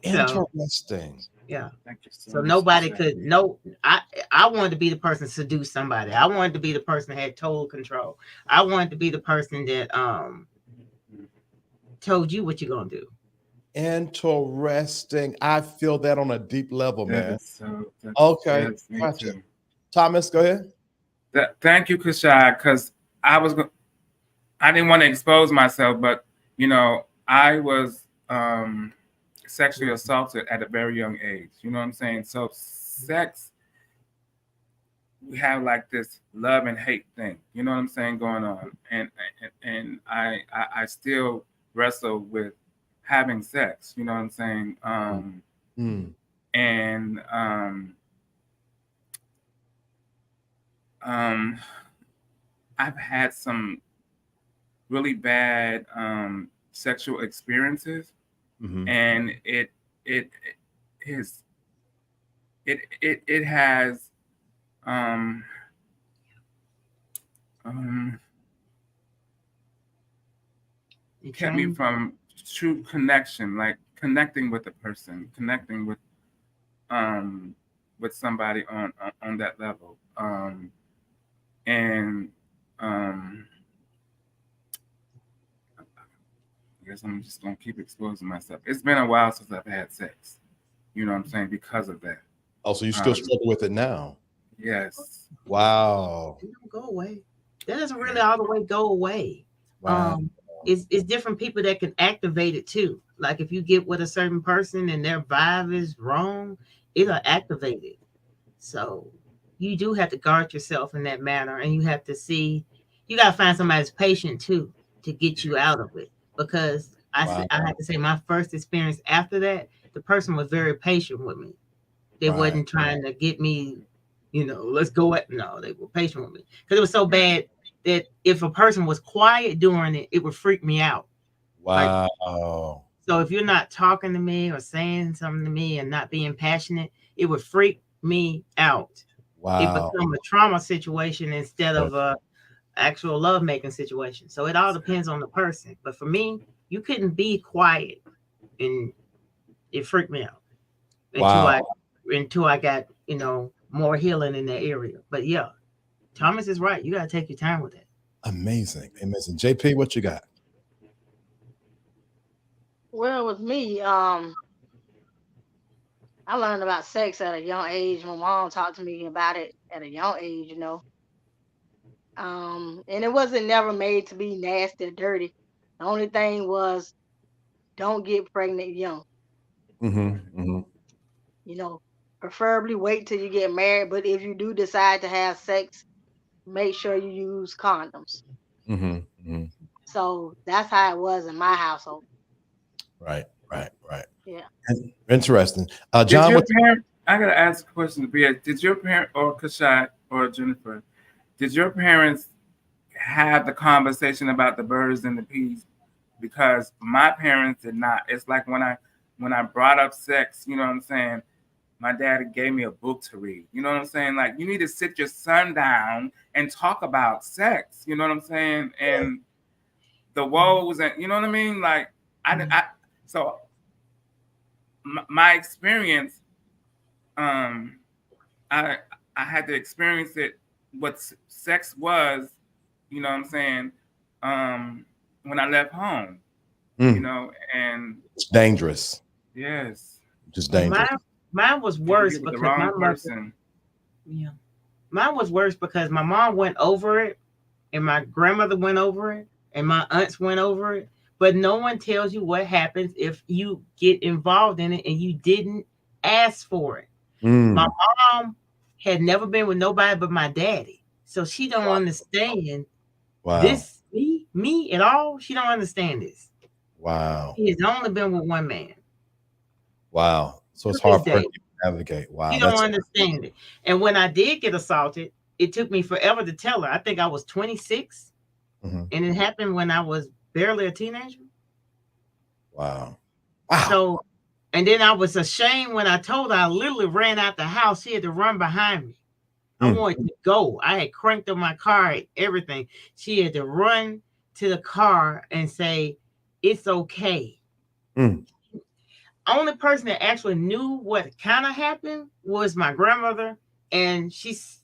Speaker 1: Interesting.
Speaker 2: So, yeah. So nobody could know. I wanted to be the person to seduce somebody. I wanted to be the person that had total control. I wanted to be the person that told you what you're gonna do.
Speaker 1: Interesting. I feel that on a deep level, man. Okay. Gotcha. Thomas, go ahead.
Speaker 3: Thank you, Kashai, because I didn't want to expose myself, but I was sexually assaulted at a very young age. You know what I'm saying? So sex, we have like this love and hate thing. You know what I'm saying, going on, and I still wrestle with having sex. You know what I'm saying? And I've had some really bad sexual experiences, and it has kept me from true connection, like connecting with a person, connecting with somebody on that level. I guess I'm just gonna keep exposing myself. It's been a while since I've had sex. You know what I'm saying? Because of that.
Speaker 1: Oh, so you still struggle with it now?
Speaker 3: Yes.
Speaker 1: Wow.
Speaker 2: It don't go away. That doesn't really all the way go away.
Speaker 1: Wow.
Speaker 2: It's different people that can activate it too. Like if you get with a certain person and their vibe is wrong, it'll activate it. So you do have to guard yourself in that manner, and you have to see. You got to find somebody that's patient too to get you out of it. Because I have to say, my first experience after that, the person was very patient with me. They wasn't trying to get me, let's go at. No, they were patient with me because it was so bad that if a person was quiet during it, it would freak me out.
Speaker 1: Wow.
Speaker 2: So if you're not talking to me or saying something to me and not being passionate, it would freak me out.
Speaker 1: Wow.
Speaker 2: It become a trauma situation instead of a actual love making situation. So it all depends on the person. But for me, you couldn't be quiet, and it freaked me out until I got more healing in that area. But yeah, Thomas is right. You got to take your time with it.
Speaker 1: Amazing. JP, what you got?
Speaker 4: Well, with me, I learned about sex at a young age. My mom talked to me about it at a young age, and it wasn't never made to be nasty or dirty. The only thing was, don't get pregnant young. Preferably wait till you get married. But if you do decide to have sex, make sure you use condoms. So that's how it was in my household.
Speaker 1: Right.
Speaker 4: Yeah.
Speaker 1: Interesting. John,
Speaker 3: I gotta ask a question to be. Did your parent or Kashai or Jennifer, did your parents have the conversation about the birds and the bees? Because my parents did not. It's like when I brought up sex, you know what I'm saying? My dad gave me a book to read. You know what I'm saying? Like, you need to sit your son down and talk about sex. You know what I'm saying? And the woes, and you know what I mean? Like, so my experience, I had to experience it, what sex was, you know what I'm saying, when I left home, and
Speaker 1: it's dangerous.
Speaker 3: Yes.
Speaker 1: Just dangerous.
Speaker 2: Mine was worse because my mother.
Speaker 3: Yeah.
Speaker 2: Mine was worse because my mom went over it, and my grandmother went over it, and my aunts went over it. But no one tells you what happens if you get involved in it and you didn't ask for it. My mom had never been with nobody but my daddy, so she don't understand this me at all. She don't understand this.
Speaker 1: Wow.
Speaker 2: He has only been with one man.
Speaker 1: Wow. So it's hard for her to navigate. Wow.
Speaker 2: She don't understand it. And when I did get assaulted, it took me forever to tell her. I think I was 26, and it happened when I was barely a teenager.
Speaker 1: Wow.
Speaker 2: So, and then I was ashamed when I told her. I literally ran out the house. She had to run behind me. I wanted to go. I had cranked up my car, everything. She had to run to the car and say, "It's okay." Only person that actually knew what kind of happened was my grandmother, and she's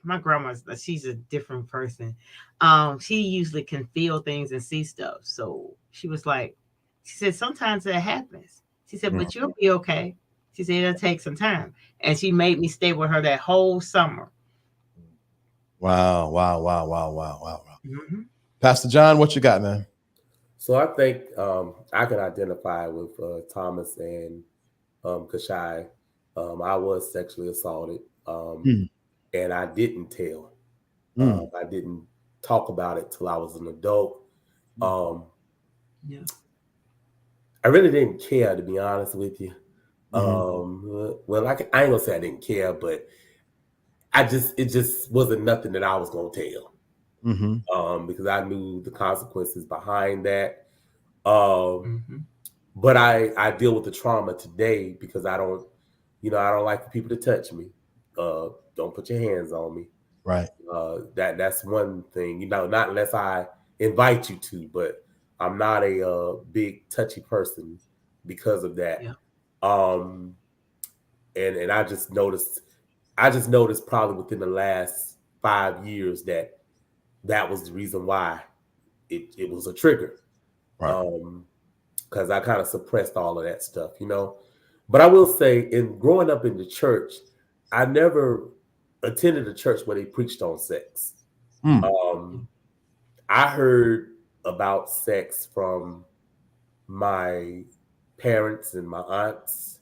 Speaker 2: a different person. She usually can feel things and see stuff. So she was like, she said, sometimes that happens. She said, but you'll be okay. She said, it'll take some time. And she made me stay with her that whole summer.
Speaker 1: Wow. Pastor John, what you got, man?
Speaker 5: So I think I can identify with Thomas and Kashai. I was sexually assaulted, and I didn't tell. I didn't talk about it till I was an adult. I really didn't care, to be honest with you. Well, I ain't gonna say I didn't care, but it just wasn't nothing that I was gonna tell. Because I knew the consequences behind that. But I deal with the trauma today because I don't like for people to touch me. Don't put your hands on me.
Speaker 1: Right.
Speaker 5: That's one thing, not unless I invite you to, but I'm not a big touchy person because of that.
Speaker 2: Yeah.
Speaker 5: And I just noticed probably within the last 5 years that was the reason why it was a trigger.
Speaker 1: Right.
Speaker 5: Because I kind of suppressed all of that stuff, But I will say, in growing up in the church, I never attended a church where they preached on sex. I heard about sex from my parents and my aunts,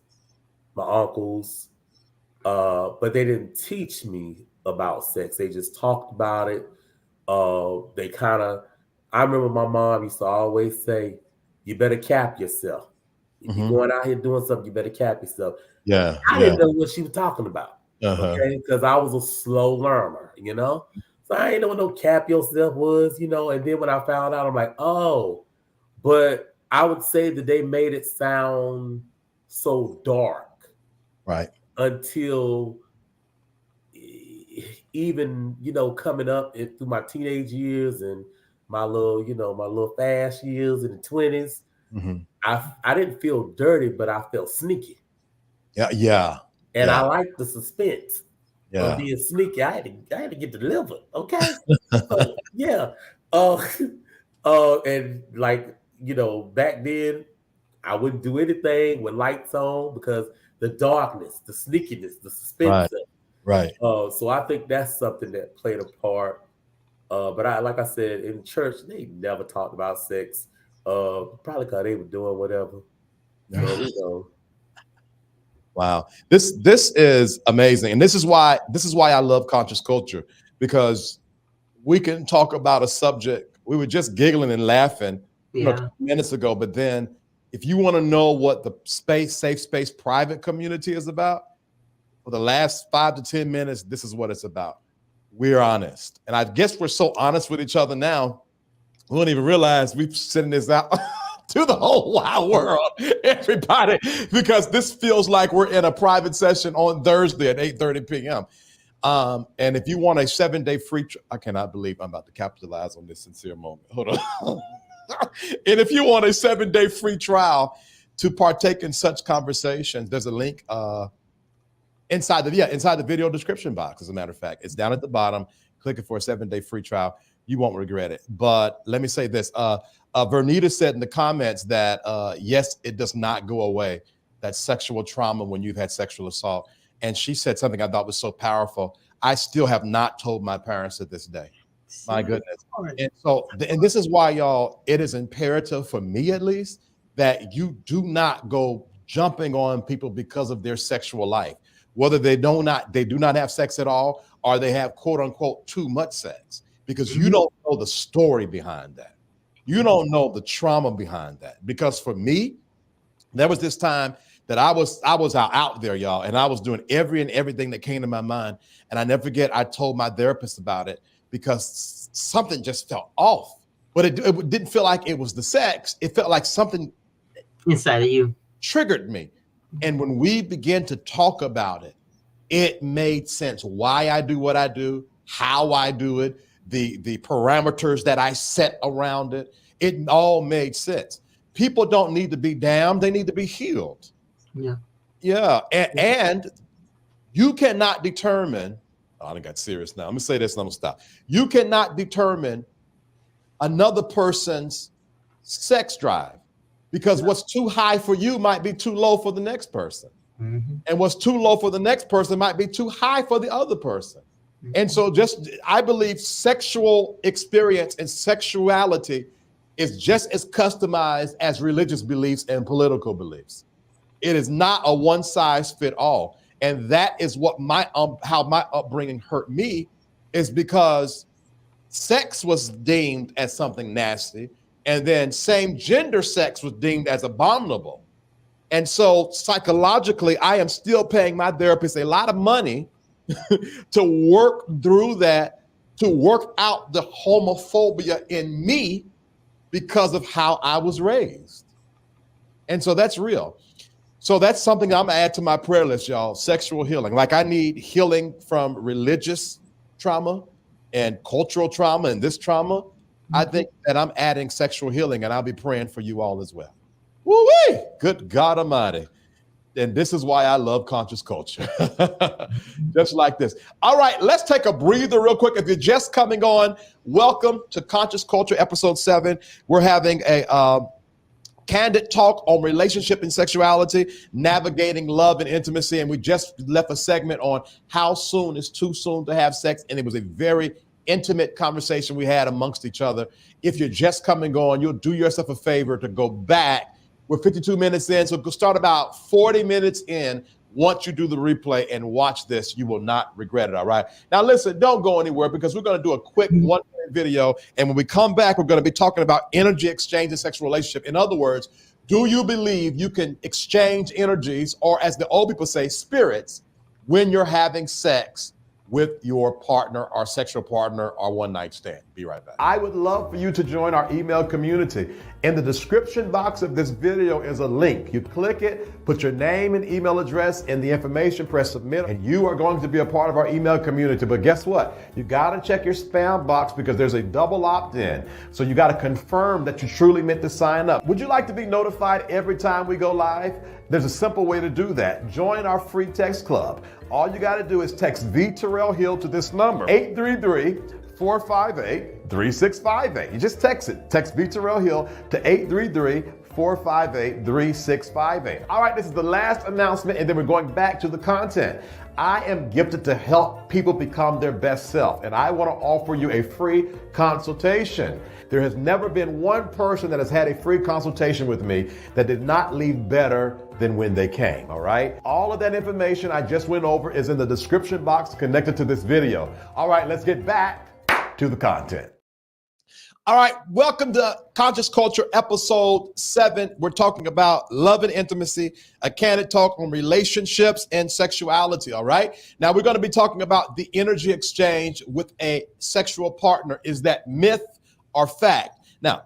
Speaker 5: my uncles, but they didn't teach me about sex. They just talked about it. I remember my mom used to always say, you better cap yourself. If you're going out here doing something, you better cap yourself.
Speaker 1: Yeah.
Speaker 5: I didn't know what she was talking about. Okay, because I was a slow learner, So I didn't know what no cap yourself was, And then when I found out, I'm like, oh, but I would say that they made it sound so dark.
Speaker 1: Right.
Speaker 5: Until even, coming up through my teenage years and my little fast years in the 20s, I didn't feel dirty, but I felt sneaky.
Speaker 1: Yeah.
Speaker 5: And I liked the suspense of being sneaky. I had to get delivered. Okay. So, yeah. And back then I wouldn't do anything with lights on because the darkness, the sneakiness, the suspense.
Speaker 1: Right.
Speaker 5: So I think that's something that played a part. But like I said, in church, they never talked about sex. Probably because they were doing whatever. So,
Speaker 1: Wow. This is amazing. And this is why I love conscious culture, because we can talk about a subject. We were just giggling and laughing a couple minutes ago, but then if you want to know what the safe space, private community is about, for the last 5 to 10 minutes, this is what it's about. We're honest. And I guess we're so honest with each other now, we don't even realize we're sending this out to the whole wide world, everybody, because this feels like we're in a private session on Thursday at 8:30 p.m. And if you want a 7-day free, I cannot believe I'm about to capitalize on this sincere moment. Hold on. And if you want a 7-day free trial to partake in such conversations, there's a link inside the video description box. As a matter of fact, it's down at the bottom. Click it for a 7-day free trial. You won't regret it. But let me say this. Vernita said in the comments that, yes, it does not go away. that sexual trauma when you've had sexual assault. And she said something I thought was so powerful. I still have not told my parents to this day. My goodness. And so, and this is why, y'all, it is imperative for me, at least, that you do not go jumping on people because of their sexual life, whether they do not have sex at all, or they have quote unquote too much sex, because you don't know the story behind that. You don't know the trauma behind that. Because for me, there was this time that I was out there, y'all, and I was doing everything that came to my mind. And I never forget, I told my therapist about it because something just felt off. But it didn't feel like it was the sex. It felt like something
Speaker 2: inside of you
Speaker 1: triggered me. And when we began to talk about it, it made sense why I do what I do, how I do it, the parameters that I set around it. It all made sense. People don't need to be damned, they need to be healed. Yeah. And you cannot determine, I done got serious now. I'm gonna say this and I'm gonna stop. You cannot determine another person's sex drive, because what's too high for you might be too low for the next person. And what's too low for the next person might be too high for the other person. And so I believe sexual experience and sexuality is just as customized as religious beliefs and political beliefs. It is not a one size fit all. And that is what how my upbringing hurt me, is because sex was deemed as something nasty, and then same gender sex was deemed as abominable. And so psychologically, I am still paying my therapist a lot of money to work through that, to work out the homophobia in me because of how I was raised. And so that's real. So that's something I'm gonna add to my prayer list, y'all. Sexual healing. Like, I need healing from religious trauma and cultural trauma and this trauma. I think that I'm adding sexual healing, and I'll be praying for you all as well. Woo-wee! Good God Almighty. And this is why I love conscious culture. Just like this. All right, let's take a breather real quick. If you're just coming on, welcome to Conscious Culture, episode 7. We're having a candid talk on relationship and sexuality, navigating love and intimacy. And we just left a segment on how soon is too soon to have sex. And it was a very intimate conversation we had amongst each other. If you're just coming on, you'll do yourself a favor to go back. We're 52 minutes in, so go start about 40 minutes in. Once you do the replay and watch this, you will not regret it, all right? Now listen, don't go anywhere, because we're gonna do a quick 1-minute video, and when we come back, we're gonna be talking about energy exchange in sexual relationship. In other words, do you believe you can exchange energies, or as the old people say, spirits, when you're having sex with your partner or sexual partner or one-night stand? Be right back. I would love for you to join our email community. In the description box of this video is a link. You click it, put your name and email address in the information, press submit, and you are going to be a part of our email community. But guess what? You gotta check your spam box, because there's a double opt-in. So you gotta confirm that you truly meant to sign up. Would you like to be notified every time we go live? There's a simple way to do that. Join our free text club. All you got to do is text VTerrillHill to this number, 833-458-3658. You just text it. Text VTerrillHill to 833-458-3658. All right, this is the last announcement, and then we're going back to the content. I am gifted to help people become their best self, and I want to offer you a free consultation. There has never been one person that has had a free consultation with me that did not leave better than when they came, all right? All of that information I just went over is in the description box connected to this video. All right, let's get back to the content. All right, welcome to Conscious Culture, episode 7. We're talking about love and intimacy, a candid talk on relationships and sexuality, all right? Now, we're gonna be talking about the energy exchange with a sexual partner. Is that myth or fact? Now,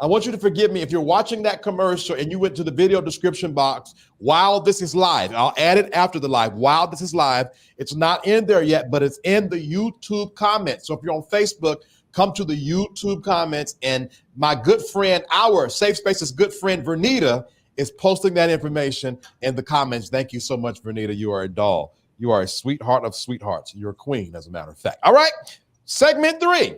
Speaker 1: I want you to forgive me if you're watching that commercial and you went to the video description box while this is live. I'll add it after the live. While this is live, it's not in there yet, but it's in the YouTube comments. So if you're on Facebook, come to the YouTube comments, and my good friend, our Safe Spaces good friend, Vernita, is posting that information in the comments. Thank you so much, Vernita. You are a doll. You are a sweetheart of sweethearts. You're a queen, as a matter of fact. All right, segment 3.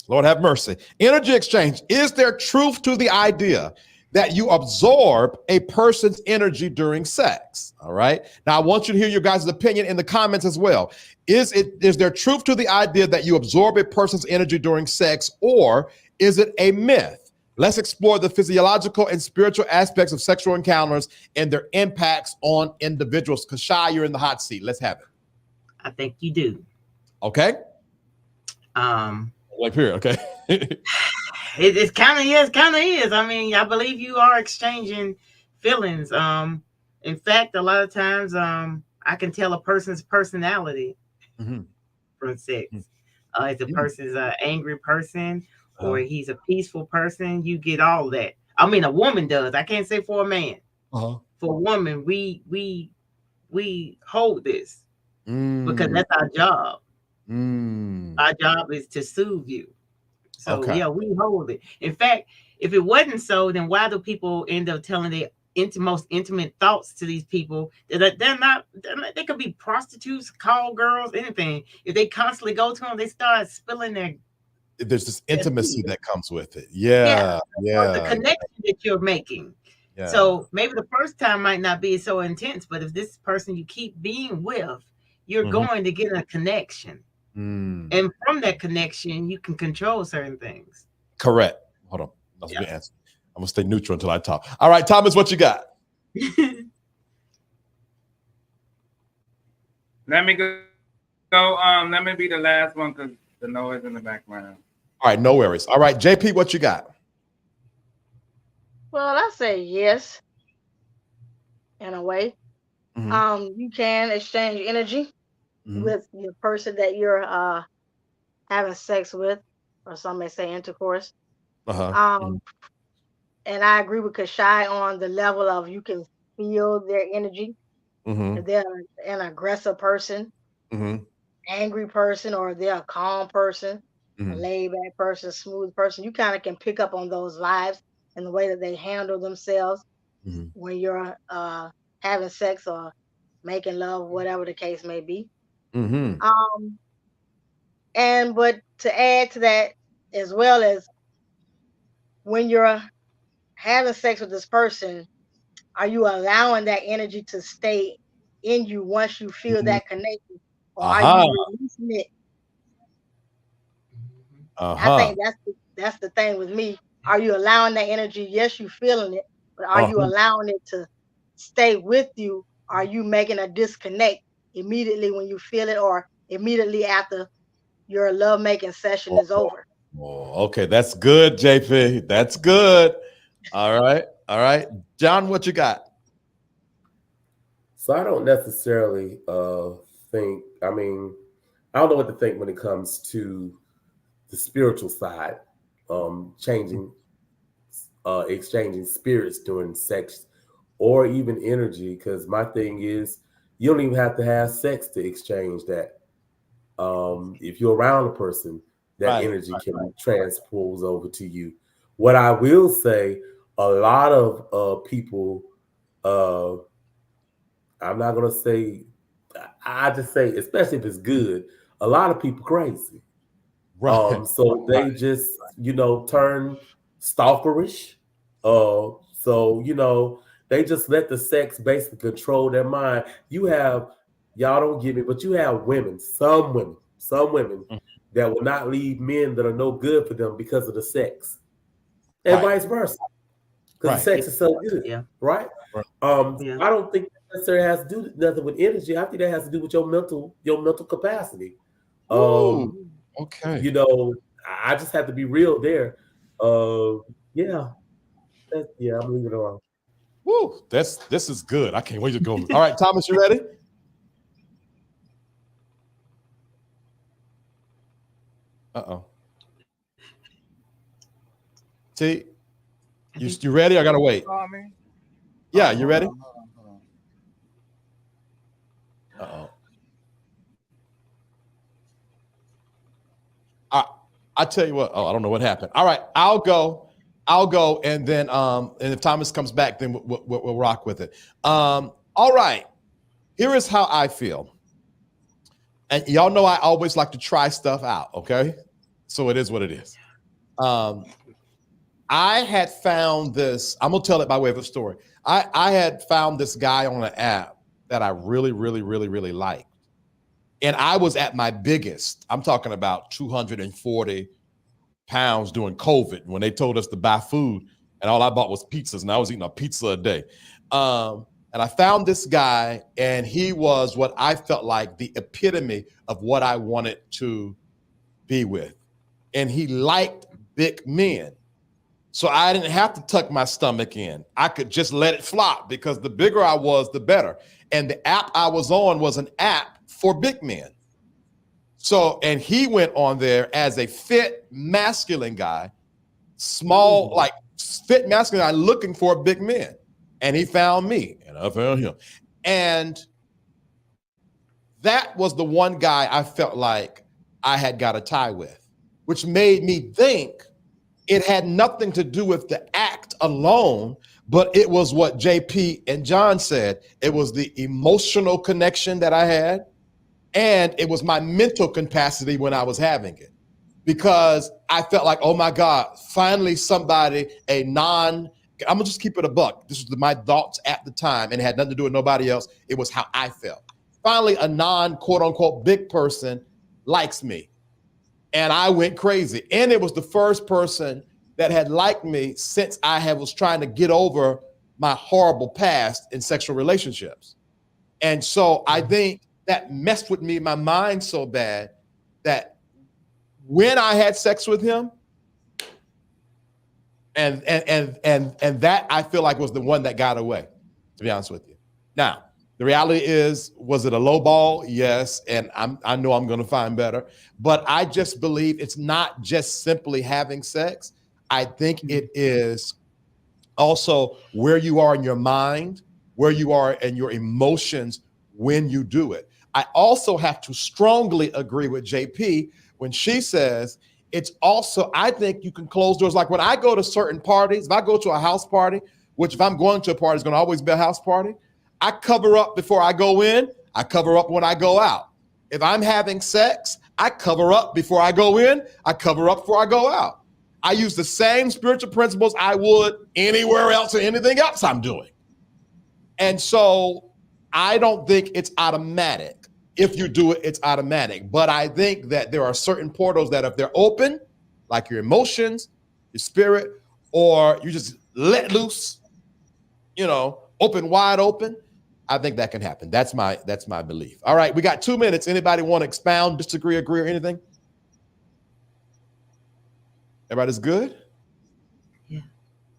Speaker 1: Lord have mercy. Energy exchange. Is there truth to the idea that you absorb a person's energy during sex. All right. Now, I want you to hear your guys' opinion in the comments as well. Is there truth to the idea that you absorb a person's energy during sex, or is it a myth? Let's explore the physiological and spiritual aspects of sexual encounters and their impacts on individuals. Kashai, you're in the hot seat. Let's have it.
Speaker 2: I think you do.
Speaker 1: Okay. Like here, okay.
Speaker 2: It kind of is. I mean, I believe you are exchanging feelings. In fact, a lot of times, I can tell a person's personality from sex. If the person's an angry person or he's a peaceful person, you get all that. I mean, a woman does. I can't say for a man. For a woman, we hold this because that's our job. Our job is to soothe you. So yeah, we hold it. In fact, if it wasn't so, then why do people end up telling their most intimate thoughts to these people? They're not. They could be prostitutes, call girls, anything. If they constantly go to them, they start spilling their.
Speaker 1: There's this intimacy that comes with it. Yeah.
Speaker 2: The connection that you're making. Yeah. So maybe the first time might not be so intense, but if this person you keep being with, you're going to get a connection. And from that connection, you can control certain things.
Speaker 1: Correct. Hold on. That's a good answer. I'm going to stay neutral until I talk. All right, Thomas, what you got?
Speaker 3: Let me go. Let me be the last one because the noise in the background.
Speaker 1: All right, no worries. All right, JP, what you got?
Speaker 4: Well, I say yes, in a way. You can exchange energy with the person that you're having sex with, or some may say intercourse. And I agree with Kashai on the level of you can feel their energy. If they're an aggressive person, angry person, or they're a calm person, a laid back person, smooth person, you kind of can pick up on those vibes and the way that they handle themselves when you're having sex or making love, whatever the case may be. But to add to that, as well as when you're having sex with this person, are you allowing that energy to stay in you once you feel that connection, or are you releasing it? I think that's the thing with me. Are you allowing that energy? Yes, you feeling it, but are you allowing it to stay with you? Are you making a disconnect immediately when you feel it, or immediately after your lovemaking session is over?
Speaker 1: Okay, that's good, JP. That's good. All right. John, what you got?
Speaker 5: So I don't necessarily think, I don't know what to think when it comes to the spiritual side, exchanging spirits during sex or even energy, because my thing is you don't even have to have sex to exchange that. If you're around a person, that energy can transpose over to you. What I will say, a lot of people, I'm not going to say, I just say, especially if it's good, a lot of people crazy. So they just, turn stalkerish. They just let the sex basically control their mind. Y'all don't get me, but you have women, some women that will not leave men that are no good for them because of the sex. And vice versa. Because the sex is so good. Right? I don't think that necessarily has to do nothing with energy. I think that has to do with your mental capacity.
Speaker 1: Okay.
Speaker 5: I just have to be real there. I'm leaving it alone.
Speaker 1: Woo, this is good. I can't wait to go. All right, Thomas, you ready? T, you ready? I gotta wait. Yeah, you ready? I tell you what. I don't know what happened. All right, I'll go, and then and if Thomas comes back, then we'll rock with it. All right, here is how I feel, and y'all know I always like to try stuff out. Okay, so it is what it is. I had found this, I'm gonna tell it by way of a story. I had found this guy on an app that I really, really, really, really liked. And I was at my biggest. I'm talking about 240 pounds during COVID when they told us to buy food, and all I bought was pizzas, and I was eating a pizza a day. And I found this guy, and he was what I felt like the epitome of what I wanted to be with. And he liked big men. So I didn't have to tuck my stomach in. I could just let it flop because the bigger I was, the better. And the app I was on was an app for big men. So, and he went on there as a fit masculine guy, small, like fit masculine guy looking for big men. And he found me and I found him. And that was the one guy I felt like I had got a tie with, which made me think it had nothing to do with the act alone, but it was what JP and John said. It was the emotional connection that I had, and it was my mental capacity when I was having it. Because I felt like, oh my God, finally somebody, I'm gonna just keep it a buck. This was my thoughts at the time, and it had nothing to do with nobody else. It was how I felt. Finally, a quote unquote big person likes me. And I went crazy. And it was the first person that had liked me since I was trying to get over my horrible past in sexual relationships. And so I think that messed with me, my mind so bad that when I had sex with him, and that I feel like was the one that got away, to be honest with you. Now, the reality is, was it a low ball? Yes. And I know I'm going to find better, but I just believe it's not just simply having sex. I think it is also where you are in your mind, where you are in your emotions when you do it. I also have to strongly agree with JP when she says it's also, I think you can close doors. Like when I go to certain parties, if I go to a house party, which if I'm going to a party, it's going to always be a house party. I cover up before I go in. I cover up when I go out. If I'm having sex, I cover up before I go in. I cover up before I go out. I use the same spiritual principles I would anywhere else or anything else I'm doing. And so I don't think it's automatic. If you do it, it's automatic. But I think that there are certain portals that if they're open, like your emotions, your spirit, or you just let loose, open, wide open, I think that can happen. That's my belief. All right, we got 2 minutes. Anybody want to expound, disagree, agree, or anything? Everybody's good?
Speaker 2: Yeah.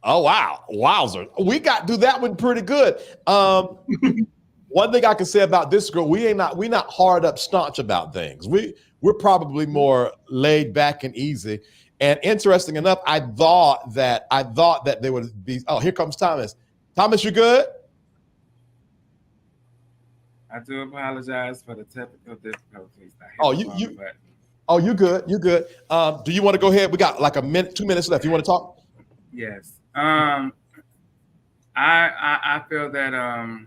Speaker 1: Oh, wow. Wowzer. We got to do that one pretty good. One thing I can say about this girl, we're not hard up staunch about things. We're probably more laid back and easy. And interesting enough, I thought that there would be, oh, here comes Thomas. Thomas, you good?
Speaker 3: I do apologize for the technical difficulties.
Speaker 1: You good. You good. Do you want to go ahead? We got like 2 minutes left. You want to talk?
Speaker 3: Yes. I feel that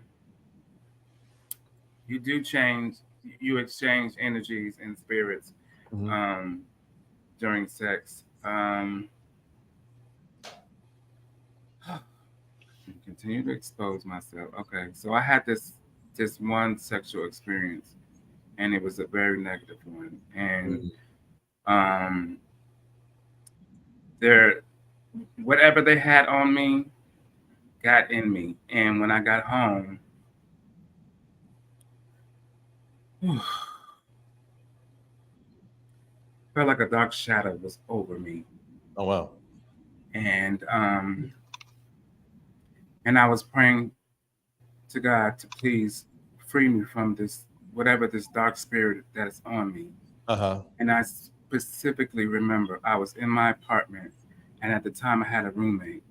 Speaker 3: you do change. You exchange energies and spirits during sex. Continue to expose myself. Okay, so I had this one sexual experience, and it was a very negative one. And whatever they had on me got in me. And when I got home, felt like a dark shadow was over me.
Speaker 1: Oh wow.
Speaker 3: And I was praying to God to please free me from this, whatever this dark spirit that is on me. And I specifically remember I was in my apartment, and at the time I had a roommate,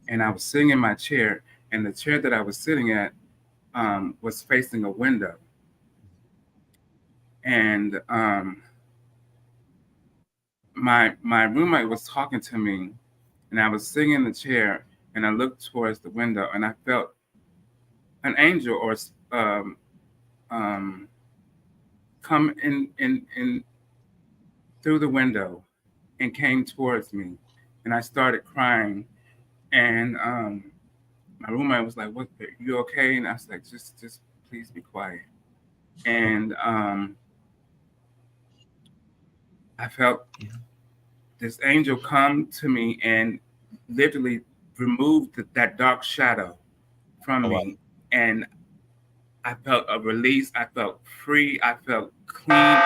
Speaker 3: and I was sitting in my chair, and the chair that I was sitting at was facing a window. And my roommate was talking to me, and I was sitting in the chair, and I looked towards the window, and I felt an angel or come in through the window and came towards me and I started crying. And my roommate was like, "What? You okay?" And I was like, "Just please be quiet." And I felt this angel come to me and literally removed that dark shadow from me, and I felt a release. I felt free. I felt clean.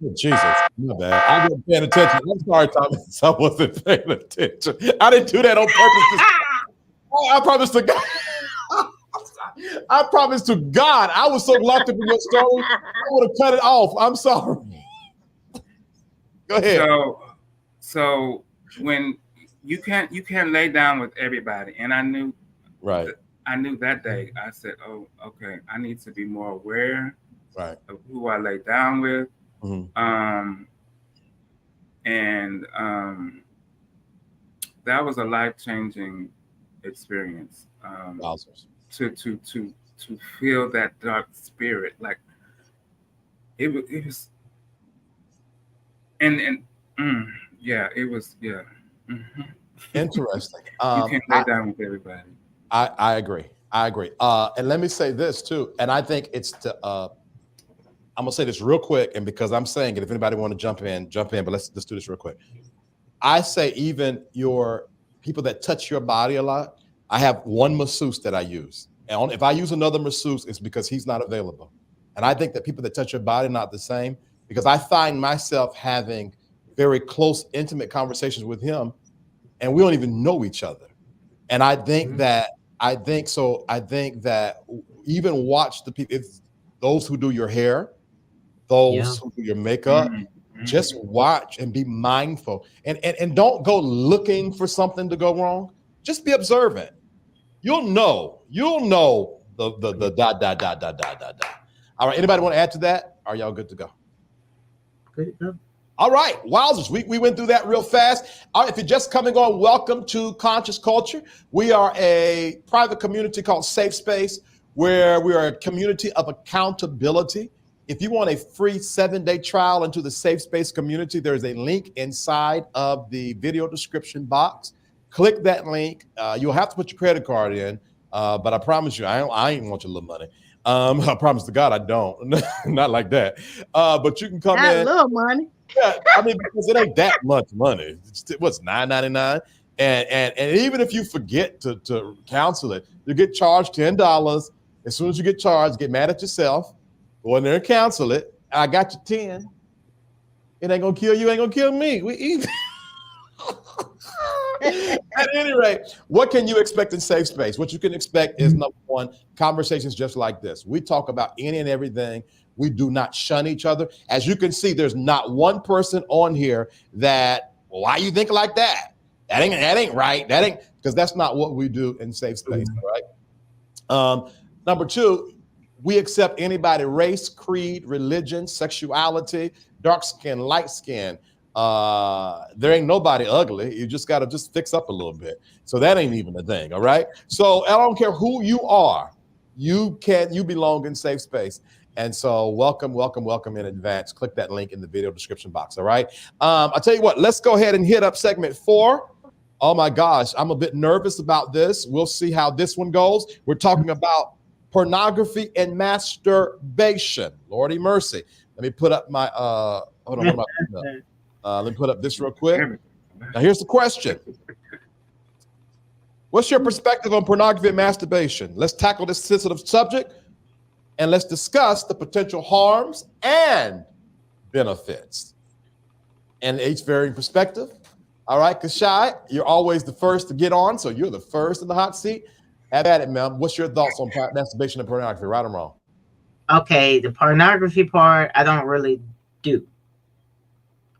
Speaker 1: Oh, Jesus, my bad. I wasn't paying attention. I'm sorry, Thomas. I wasn't paying attention. I didn't do that on purpose. I promise to God. I promise to God. I was so locked up in your story. I would have cut it off. I'm sorry. Go ahead.
Speaker 3: So when you can't lay down with everybody, and I knew I knew that day. I said, "Oh, okay. I need to be more aware of who I lay down with." And that was a life-changing experience. To feel that dark spirit, like it was, and yeah, it was, yeah.
Speaker 1: Interesting.
Speaker 3: You can't lay down with everybody.
Speaker 1: I agree. And let me say this too. And I think it's I'm gonna say this real quick, and because I'm saying it, if anybody want to jump in, but let's do this real quick. I say even your people that touch your body a lot, I have one masseuse that I use. And if I use another masseuse, it's because he's not available. And I think that people that touch your body are not the same, because I find myself having very close, intimate conversations with him, and we don't even know each other. And I think that even watch the people, those who do your hair, those who do your makeup, just watch and be mindful, and don't go looking for something to go wrong. Just be observant. You'll know the dot. All right. Anybody want to add to that? Are y'all good to go?
Speaker 2: Good to go.
Speaker 1: All right, wowzers, we went through that real fast. All right, if you're just coming on, welcome to Conscious Culture. We are a private community called Safe Space, where we are a community of accountability. If you want a free 7-day trial into the Safe Space community, there's a link inside of the video description box. Click that link. You'll have to put your credit card in, but I promise you, I ain't want your little money. I promise to God I don't. Not like that. But you can come in.
Speaker 4: Not little money.
Speaker 1: Yeah, I mean, because it ain't that much money. What's $9.99? And even if you forget to cancel it, you get charged $10. As soon as you get charged, get mad at yourself, go in there and cancel it. I got you 10. It ain't gonna kill you, ain't gonna kill me. We eat. At any rate, what can you expect in Safe Space? What you can expect is, number one, conversations just like this. We talk about any and everything. We do not shun each other. As you can see, there's not one person on here that, well, why you think like that? That ain't right. That ain't, because that's not what we do in Safe Space, right? Number two, we accept anybody, race, creed, religion, sexuality, dark skin, light skin. There ain't nobody ugly. You just got to just fix up a little bit. So that ain't even a thing. All right. So I don't care who you are. You belong in Safe Space. And so welcome in advance. Click that link in the video description box. All right. I'll tell you what, let's go ahead and hit up segment 4. Oh my gosh, I'm a bit nervous about this. We'll see how this one goes. We're talking about pornography and masturbation. Lordy mercy. Let me put up my hold on. What am I putting up? Let me put up this real quick. Now here's the question. What's your perspective on pornography and masturbation? Let's tackle this sensitive subject, and let's discuss the potential harms and benefits. And each varying perspective. All right, Kashai, you're always the first to get on, so you're the first in the hot seat. Have at it, ma'am. What's your thoughts on masturbation and pornography, right or wrong?
Speaker 2: Okay, the pornography part, I don't really do.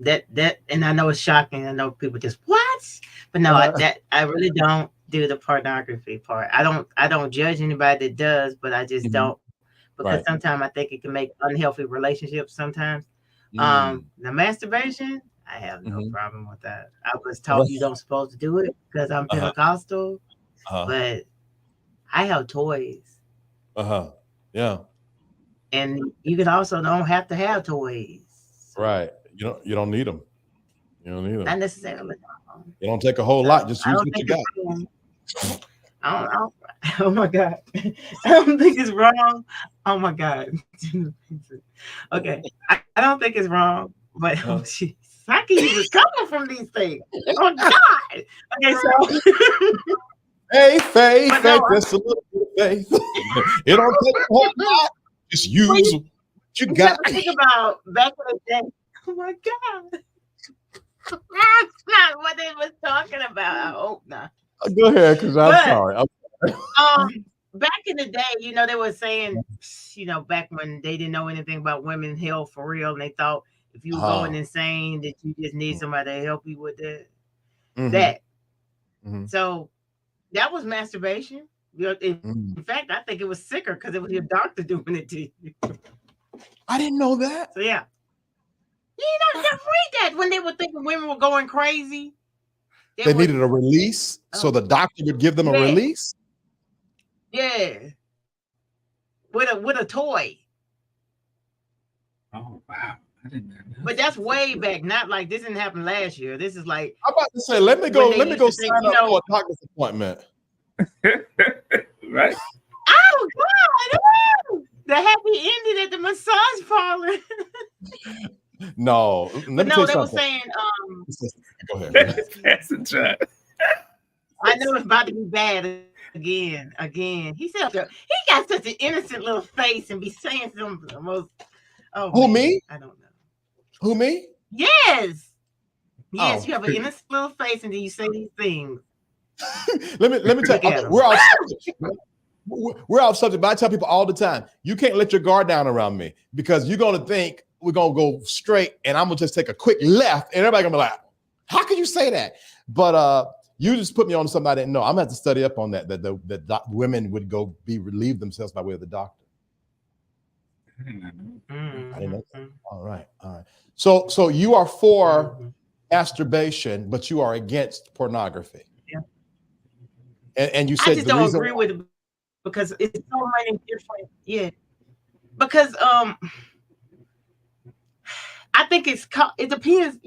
Speaker 2: That, and I know it's shocking. I know people just, what? But no, I really don't do the pornography part. I don't judge anybody that does, but I just don't, because sometimes I think it can make unhealthy relationships sometimes. The masturbation, I have no problem with that. I was told you don't supposed to do it because I'm Pentecostal, but I have toys.
Speaker 1: Yeah.
Speaker 2: And you can also don't have to have toys.
Speaker 1: Right. You don't need them. You don't either.
Speaker 2: Not necessarily.
Speaker 1: It don't take a whole lot. Just
Speaker 2: I
Speaker 1: use
Speaker 2: don't
Speaker 1: what you
Speaker 2: think
Speaker 1: got.
Speaker 2: it's oh my God. I don't think it's wrong. Oh my God. Okay. I don't think it's wrong, but how can you recover from these things? Oh God. Okay, so
Speaker 1: faith,
Speaker 2: no,
Speaker 1: just a little bit of faith. It don't take a whole lot. Just use what you got.
Speaker 2: Think about back in the day. Oh my God. That's not what they was talking about. I hope not.
Speaker 1: Go ahead, because I'm sorry.
Speaker 2: Back in the day, they were saying, back when they didn't know anything about women's health for real, and they thought if you were going insane that you just need somebody to help you with that.
Speaker 1: Mm-hmm.
Speaker 2: So that was masturbation. In fact, I think it was sicker because it was your doctor doing it to you.
Speaker 1: I didn't know that.
Speaker 2: So yeah. Read that when they were thinking women were going crazy.
Speaker 1: They needed a release, so the doctor would give them a release.
Speaker 2: Yeah, with a toy.
Speaker 3: Oh wow, I didn't know that.
Speaker 2: But that's way back. Not like this didn't happen last year. This is like
Speaker 1: I'm about to say, let me go sign up for a doctor's appointment.
Speaker 3: Right.
Speaker 2: Oh God! The happy ending at the massage parlor.
Speaker 1: No, let me tell you
Speaker 2: they
Speaker 1: something.
Speaker 2: were saying.
Speaker 1: Go ahead.
Speaker 2: I know it's about to be bad again. He said he got such an innocent little face and be saying some of the most. Oh,
Speaker 1: who
Speaker 2: man,
Speaker 1: me?
Speaker 2: I don't know.
Speaker 1: Who me?
Speaker 2: Yes. Yes, you have an innocent little face and then you say these things.
Speaker 1: let me tell you. Okay, we're off subject, but I tell people all the time, you can't let your guard down around me because you're gonna think we're gonna go straight and I'm gonna just take a quick left and everybody gonna be like, how can you say that? But you just put me on something I didn't know. I'm gonna have to study up on that women would go relieve themselves by way of the doctor. I didn't know that. All right. So you are for masturbation, but you are against pornography.
Speaker 2: Yeah.
Speaker 1: And you said
Speaker 2: I just don't agree with it because it's so many different. Yeah. Because I think it depends.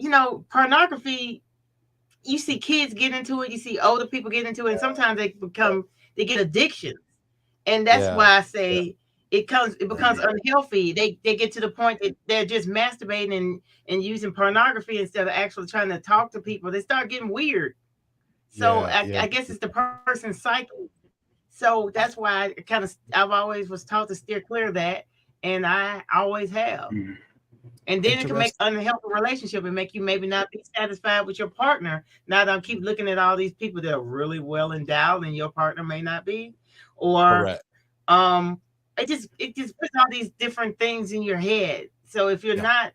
Speaker 2: Pornography. You see kids get into it. You see older people get into it, and sometimes they get addictions, and that's why I say it becomes unhealthy. They get to the point that they're just masturbating and using pornography instead of actually trying to talk to people. They start getting weird. So I guess it's the person's cycle. So that's why I've always was taught to steer clear of that, and I always have. And then it can make unhealthy relationship and make you maybe not be satisfied with your partner. Now that I keep looking at all these people that are really well endowed and your partner may not be, or it just puts all these different things in your head. So if you're not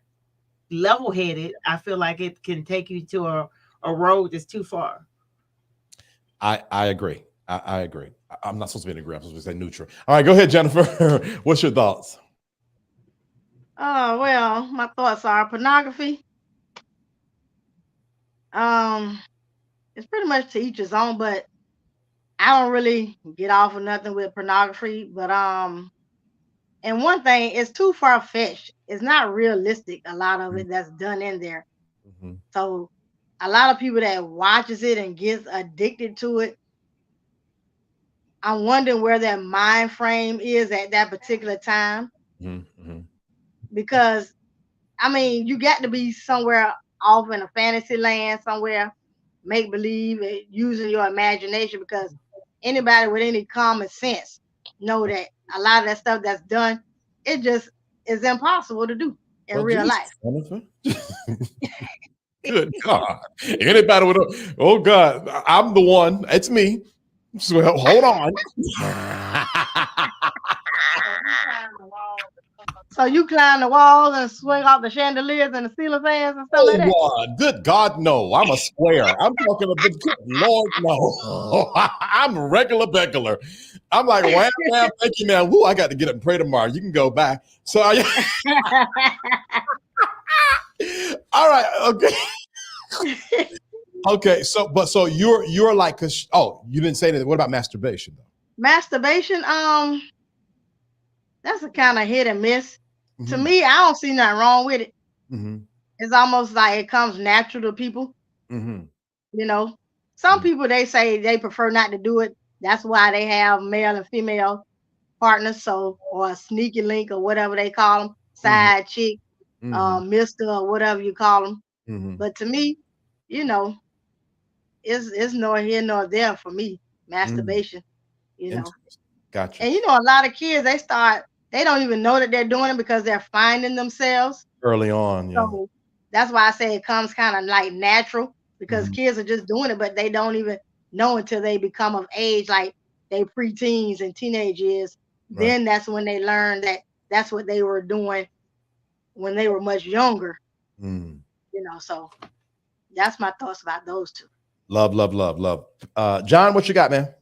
Speaker 2: level-headed, I feel like it can take you to a road that's too far.
Speaker 1: I agree. I agree. I'm not supposed to be in agree. I'm supposed to say neutral. All right, go ahead, Jennifer. What's your thoughts?
Speaker 4: Well, my thoughts are pornography. It's pretty much to each his own, but I don't really get off of nothing with pornography. But and one thing, it's too far-fetched. It's not realistic, a lot of it that's done in there. Mm-hmm. So a lot of people that watches it and gets addicted to it, I'm wondering where their mind frame is at that particular time. Mm-hmm. Because you got to be somewhere off in a fantasy land somewhere, make believe, using your imagination, because anybody with any common sense know that a lot of that stuff that's done, it just is impossible to do in real life.
Speaker 1: Good God. Anybody with oh God, I'm the one. It's me. So hold on.
Speaker 4: So you climb the walls and swing off the chandeliers and the ceiling fans and stuff like that?
Speaker 1: God. Good God, no. I'm a square. I'm talking about, good Lord, no. I'm a regular. I'm like, wham, wham, thank you, man. Woo, I got to get up and pray tomorrow. You can go back. So all right, okay. Okay, so you're like, cause you didn't say anything. What about masturbation though?
Speaker 4: Masturbation, that's a kind of hit and miss. Mm-hmm. To me, I don't see nothing wrong with it. Mm-hmm. it's almost like it comes natural to people.
Speaker 1: Mm-hmm.
Speaker 4: You know, some people, they say they prefer not to do it. That's why they have male and female partners, so, or a sneaky link or whatever they call them, side chick, mister or whatever you call them. But to me, you know, it's nor here nor there for me. Masturbation, you know.
Speaker 1: Gotcha.
Speaker 4: And you know, a lot of kids, they don't even know that they're doing it because they're finding themselves
Speaker 1: Early on, yeah.
Speaker 4: so that's why I say it comes kind of like natural because kids are just doing it, but they don't even know until they become of age, like they preteens and teenage years.
Speaker 1: Right.
Speaker 4: Then that's when they learn that that's what they were doing when they were much younger. You know, so that's my thoughts about those two.
Speaker 1: Love. John, what you got, man?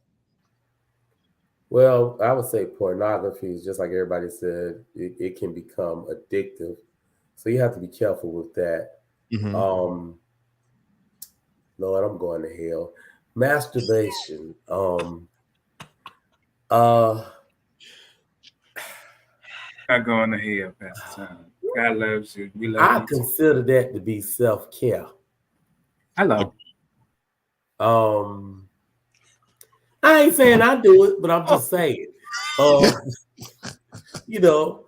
Speaker 5: Well, I would say pornography is just like everybody said, it can become addictive. So you have to be careful with that. Lord, I'm going to hell. Masturbation.
Speaker 3: Not going to hell, Pastor John. God loves you. We love
Speaker 5: I
Speaker 3: you.
Speaker 5: consider that to be self-care.
Speaker 3: Hello.
Speaker 5: I ain't saying I do it, but I'm just saying. You know,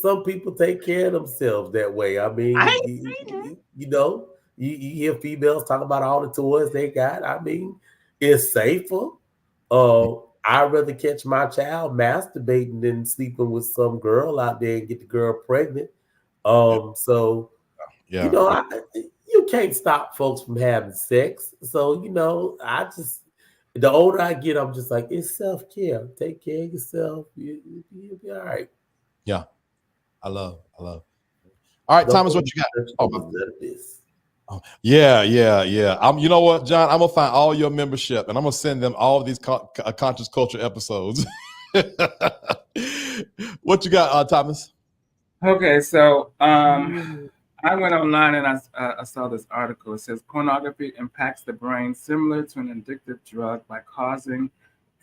Speaker 5: some people take care of themselves that way. I mean, you know, you hear females talk about all the toys they got. I mean, it's safer. I'd rather catch my child masturbating than sleeping with some girl out there and get the girl pregnant. So, you know, you can't stop folks from having sex. So, you know, the older I get, I'm just like, it's self-care. Take care of yourself. You'll be all right.
Speaker 1: Yeah. I love. All right, Thomas, what you got? Yeah. You know what, John? I'm gonna find all your membership and I'm gonna send them all of these conscious culture episodes. What you got, Thomas?
Speaker 3: Okay, so I went online and I saw this article. It says pornography impacts the brain similar to an addictive drug by causing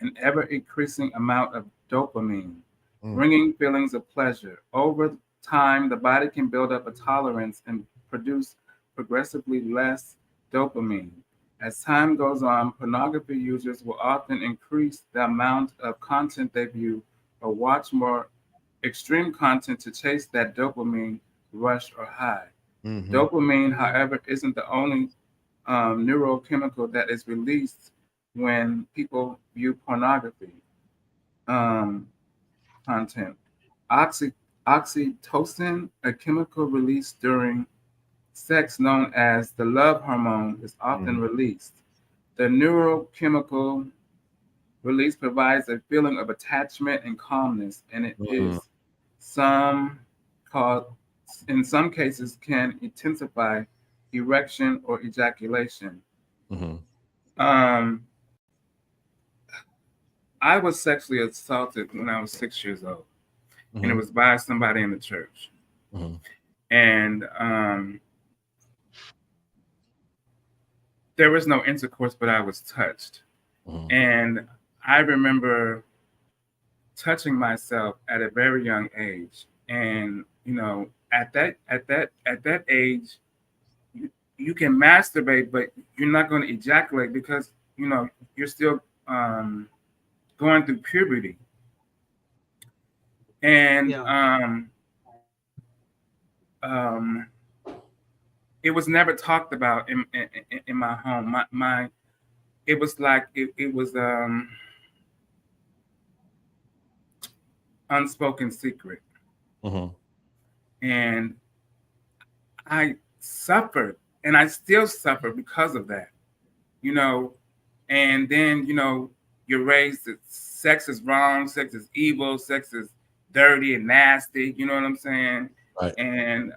Speaker 3: an ever-increasing amount of dopamine, bringing feelings of pleasure. Over time, the body can build up a tolerance and produce progressively less dopamine. As time goes on, pornography users will often increase the amount of content they view or watch more extreme content to chase that dopamine rush or high. Dopamine, however, isn't the only neurochemical that is released when people view pornography content. Oxytocin, a chemical released during sex known as the love hormone, is often released. The neurochemical release provides a feeling of attachment and calmness, and it is in some cases can intensify erection or ejaculation. I was sexually assaulted when I was 6 years old, and it was by somebody in the church. And there was no intercourse, but I was touched. And I remember touching myself at a very young age. And, you know, at that age, you can masturbate, but you're not going to ejaculate because, you know, you're still going through puberty. And it was never talked about in my home. It was like it was unspoken secret. And I suffered, and I still suffer because of that, you know. And then, you know, you're raised that sex is wrong, sex is evil, sex is dirty and nasty, you know what I'm saying?
Speaker 1: Right.
Speaker 3: And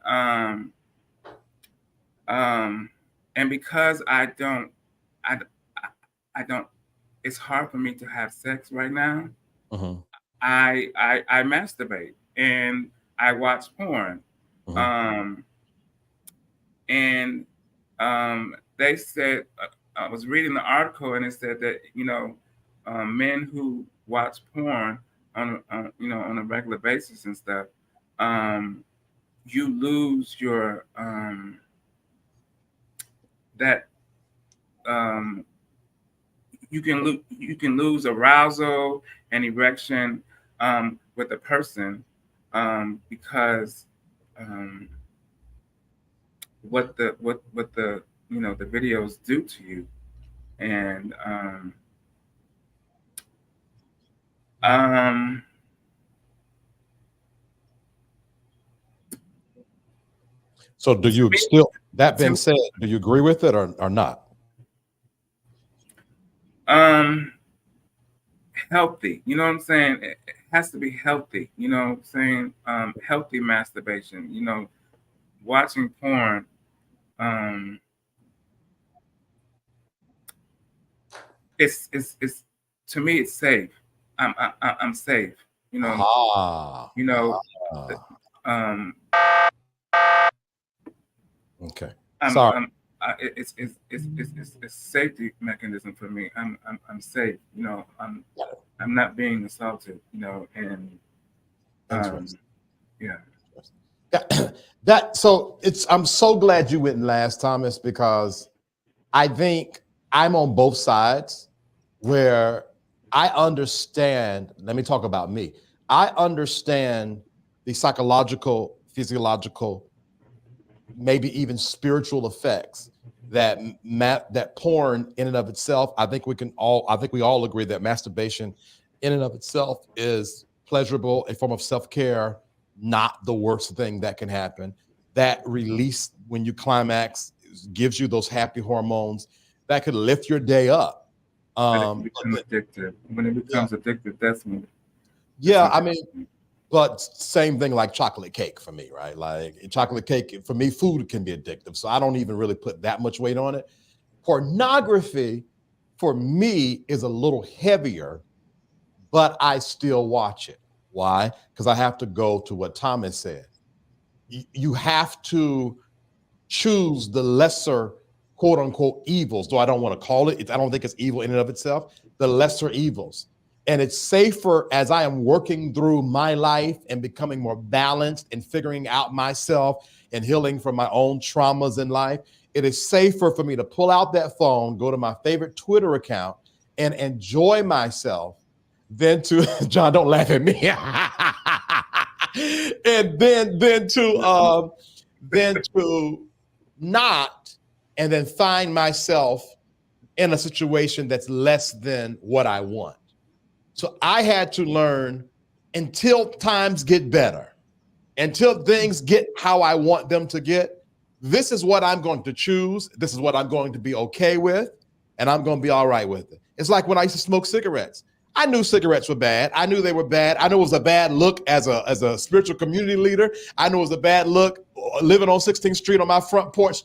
Speaker 3: because I don't, it's hard for me to have sex right now. I masturbate and I watch porn. They said, I was reading the article and it said that, you know, men who watch porn on a regular basis and stuff, you lose your you can lose arousal and erection with a person because what the the videos do to you, and
Speaker 1: so do you still, that being said, do you agree with it or not?
Speaker 3: Healthy, you know what I'm saying? It has to be healthy, you know what I'm saying? Healthy masturbation, you know, watching porn. It's to me, it's safe. I'm safe, you know. You know,
Speaker 1: okay.
Speaker 3: Sorry. It's a safety mechanism for me. I'm safe, you know. I'm not being assaulted, you know, and yeah.
Speaker 1: So I'm so glad you went last, Thomas, because I think I'm on both sides where I understand. Let me talk about me. I understand the psychological, physiological, maybe even spiritual effects that porn in and of itself. I think we all agree that masturbation in and of itself is pleasurable, a form of self-care, not the worst thing that can happen. That release when you climax gives you those happy hormones that could lift your day up.
Speaker 3: But it becomes addictive. When it becomes addictive, that's when.
Speaker 1: Yeah, I mean, but same thing like chocolate cake for me, right? Like chocolate cake, for me, food can be addictive. So I don't even really put that much weight on it. Pornography, for me, is a little heavier, but I still watch it. Why? Because I have to go to what Thomas said. You have to choose the lesser, quote unquote, evils, though I don't want to call it. I don't think it's evil in and of itself, the lesser evils. And it's safer as I am working through my life and becoming more balanced and figuring out myself and healing from my own traumas in life. It is safer for me to pull out that phone, go to my favorite Twitter account and enjoy myself than to, John, don't laugh at me. And then to not, and then find myself in a situation that's less than what I want. So I had to learn until times get better, until things get how I want them to get, this is what I'm going to choose. This is what I'm going to be okay with, and I'm going to be all right with it. It's like when I used to smoke cigarettes. I knew cigarettes were bad. I knew they were bad. I knew it was a bad look as a spiritual community leader. I knew it was a bad look living on 16th Street on my front porch,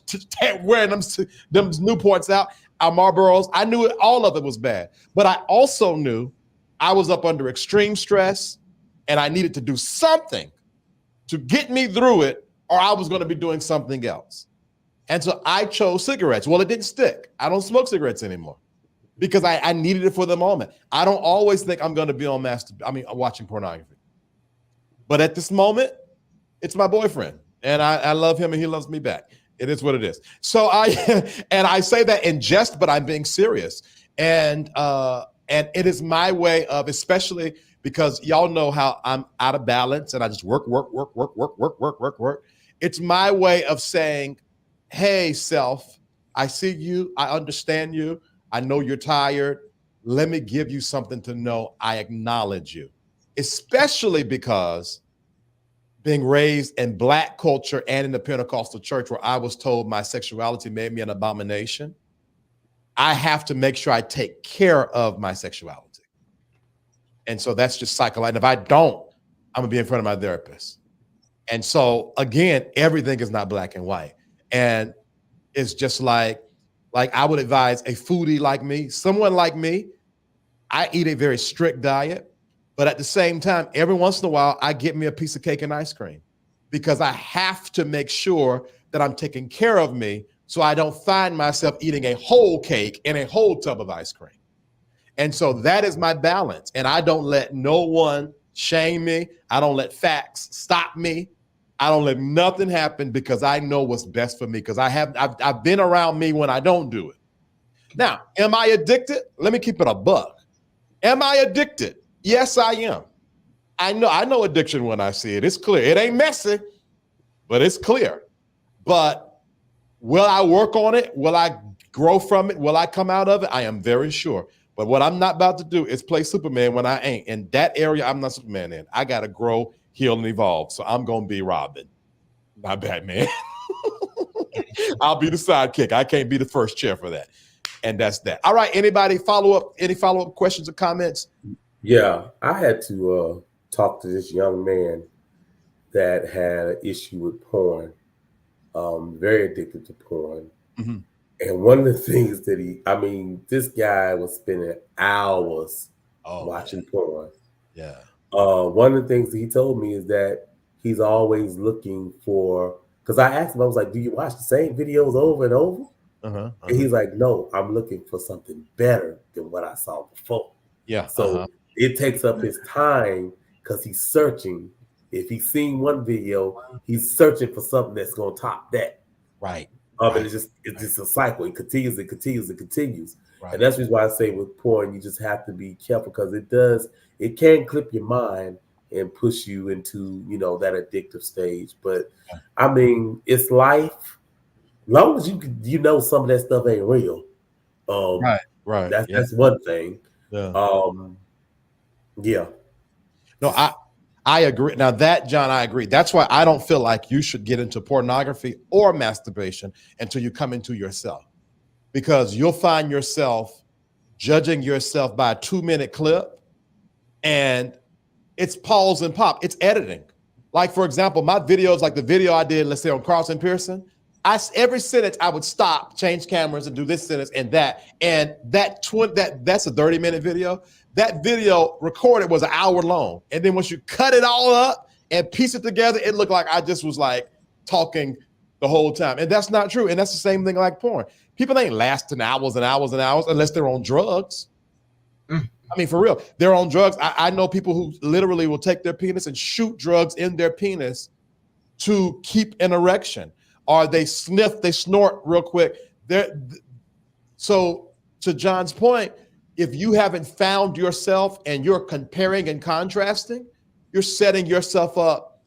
Speaker 1: wearing them Newports out, our Marlboros. I knew all of it was bad. But I also knew I was up under extreme stress and I needed to do something to get me through it, or I was going to be doing something else. And so I chose cigarettes. Well, it didn't stick. I don't smoke cigarettes anymore because I needed it for the moment. I don't always think I'm going to be on watching pornography. But at this moment, it's my boyfriend and I love him and he loves me back. It is what it is. So I say that in jest, but I'm being serious. And it is my way of, especially because y'all know how I'm out of balance and I just work. It's my way of saying, hey, self, I see you. I understand you. I know you're tired. Let me give you something to know I acknowledge you, especially because being raised in Black culture and in the Pentecostal church where I was told my sexuality made me an abomination, I have to make sure I take care of my sexuality. And so that's just psychological. And if I don't, I'm gonna be in front of my therapist. And so again, everything is not black and white. And it's just like I would advise a foodie like me, someone like me, I eat a very strict diet, but at the same time, every once in a while, I get me a piece of cake and ice cream because I have to make sure that I'm taking care of me so I don't find myself eating a whole cake and a whole tub of ice cream. And so that is my balance. And I don't let no one shame me. I don't let facts stop me. I don't let nothing happen because I know what's best for me, because I've been around me when I don't do it. Now, am I addicted? Let me keep it a buck. Am I addicted? Yes, I am. I know addiction when I see it. It's clear. It ain't messy, but it's clear. But will I work on it? Will I grow from it? Will I come out of it? I am very sure. But what I'm not about to do is play Superman when I ain't. In that area, I'm not Superman in. I got to grow, heal, and evolve. So I'm going to be Robin, not Batman. I'll be the sidekick. I can't be the first chair for that. And that's that. All right. Anybody any follow-up questions or comments?
Speaker 5: Yeah, I had to talk to this young man that had an issue with porn, very addicted to porn. Mm-hmm. And one of the things that this guy was spending hours watching porn.
Speaker 1: Yeah.
Speaker 5: One of the things that he told me is that he's always looking for, because I asked him, I was like, do you watch the same videos over and over? And he's like, no, I'm looking for something better than what I saw before.
Speaker 1: Yeah.
Speaker 5: So it takes up his time because he's searching. If he's seen one video, he's searching for something that's going to top that.
Speaker 1: Right.
Speaker 5: And it's just a cycle. It continues.
Speaker 1: Right.
Speaker 5: And that's the reason why I say with porn, you just have to be careful, because it can clip your mind and push you into, that addictive stage. But it's life. As long as you know some of that stuff ain't real.
Speaker 1: Right.
Speaker 5: That's one thing.
Speaker 1: Yeah.
Speaker 5: Yeah.
Speaker 1: No, I agree. Now that, John, I agree. That's why I don't feel like you should get into pornography or masturbation until you come into yourself, because you'll find yourself judging yourself by a 2-minute clip, and it's pause and pop. It's editing. Like, for example, my videos, like the video I did, let's say on Carlson Pearson, every sentence I would stop, change cameras, and do this sentence and that. And that's a 30-minute video. That video recorded was an hour long. And then once you cut it all up and piece it together, it looked like I just was like talking the whole time. And that's not true. And that's the same thing like porn. People ain't lasting hours and hours and hours unless they're on drugs. I mean, for real, they're on drugs. I know people who literally will take their penis and shoot drugs in their penis to keep an erection. Or they snort real quick. So to John's point, if you haven't found yourself and you're comparing and contrasting, you're setting yourself up,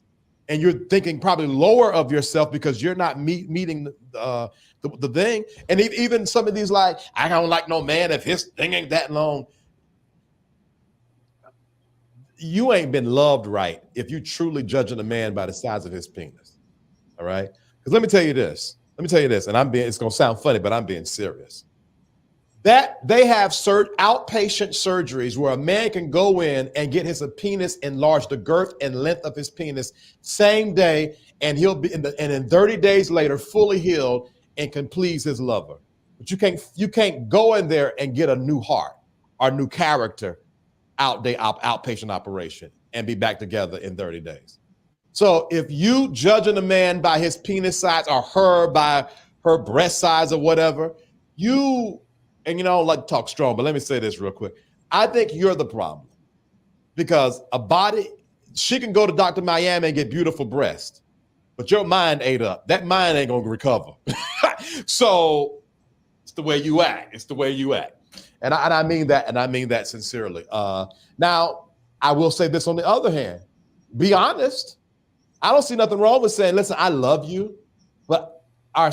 Speaker 1: and you're thinking probably lower of yourself because you're not meeting the thing. And even some of these, like, I don't like no man if his thing ain't that long. You ain't been loved right if you truly judging a man by the size of his penis. All right. Because let me tell you this, and it's going to sound funny, but I'm being serious. That they have outpatient surgeries where a man can go in and get his penis enlarged, the girth and length of his penis, same day, and he'll be in 30 days later fully healed and can please his lover. But you can't go in there and get a new heart or new character outpatient operation and be back together in 30 days. So if you judging a man by his penis size or her by her breast size or whatever, I don't like to talk strong, but let me say this real quick. I think you're the problem, because she can go to Dr. Miami and get beautiful breasts, but your mind ate up. That mind ain't going to recover. So it's the way you act. And I mean that sincerely. Now, I will say this on the other hand, be honest. I don't see nothing wrong with saying, listen, I love you, but I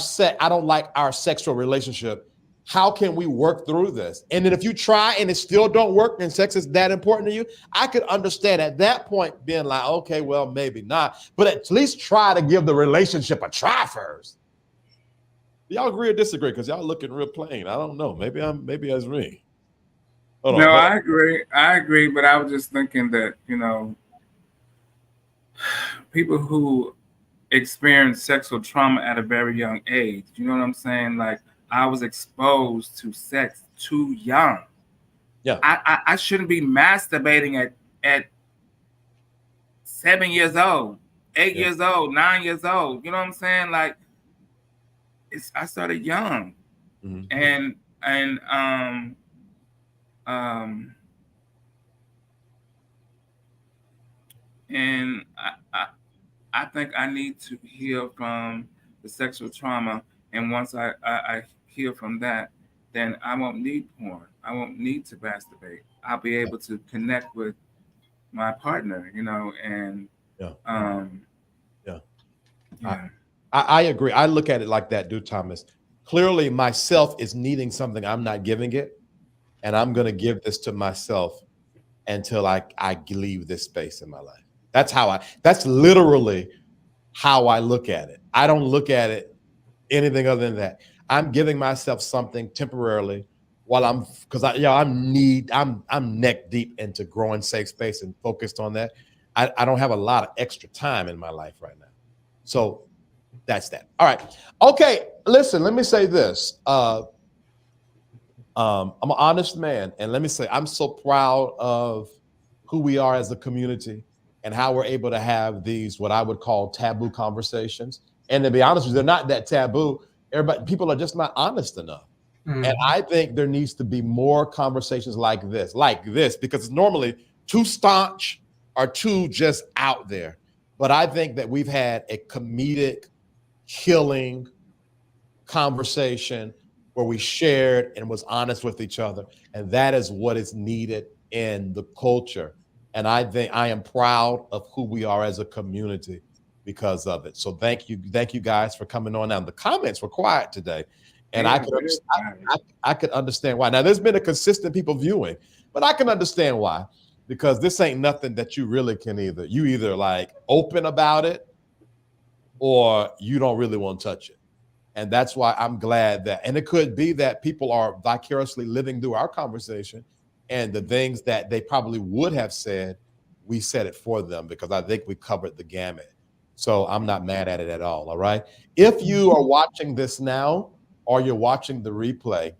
Speaker 1: don't like our sexual relationship. How can we work through this? And then if you try and it still don't work and sex is that important to you, I could understand at that point being like, okay, well, maybe not, but at least try to give the relationship a try first. Do y'all agree or disagree? Because y'all looking real plain. I don't know. Maybe that's me.
Speaker 3: Hold on. I agree, but I was just thinking that, people who experience sexual trauma at a very young age, you know what I'm saying? Like, I was exposed to sex too young.
Speaker 1: Yeah.
Speaker 3: I shouldn't be masturbating at 7 years old, 8 years old, 9 years old. You know what I'm saying? Like, I started young. Mm-hmm. And I think I need to heal from the sexual trauma. And once I heal from that, then I won't need porn. I won't need to masturbate. I'll be able to connect with my partner, and
Speaker 1: Yeah.
Speaker 3: yeah.
Speaker 1: I agree. I look at it like that, dude, Thomas. Clearly, myself is needing something I'm not giving it, and I'm going to give this to myself until I leave this space in my life. That's literally how I look at it. I don't look at it anything other than that. I'm giving myself something temporarily while I'm neck deep into growing safe space and focused on that. I don't have a lot of extra time in my life right now. So that's that. All right. Okay. Listen, let me say this. I'm an honest man. And let me say, I'm so proud of who we are as a community and how we're able to have these, what I would call taboo conversations. And to be honest with you, they're not that taboo. People are just not honest enough. Mm-hmm. And I think there needs to be more conversations like this, because it's normally too staunch or too just out there. But I think that we've had a comedic, healing conversation where we shared and was honest with each other. And that is what is needed in the culture. And I think I am proud of who we are as a community because of it. So thank you guys for coming on. Now the comments were quiet today, and I could understand why. Now there's been a consistent people viewing, but I can understand why, because this ain't nothing that you really can either like open about it or you don't really want to touch it. And that's why I'm glad that, and it could be that people are vicariously living through our conversation, and the things that they probably would have said, we said it for them, because I think we covered the gamut. So I'm not mad at it at all right? If you are watching this now, or you're watching the replay,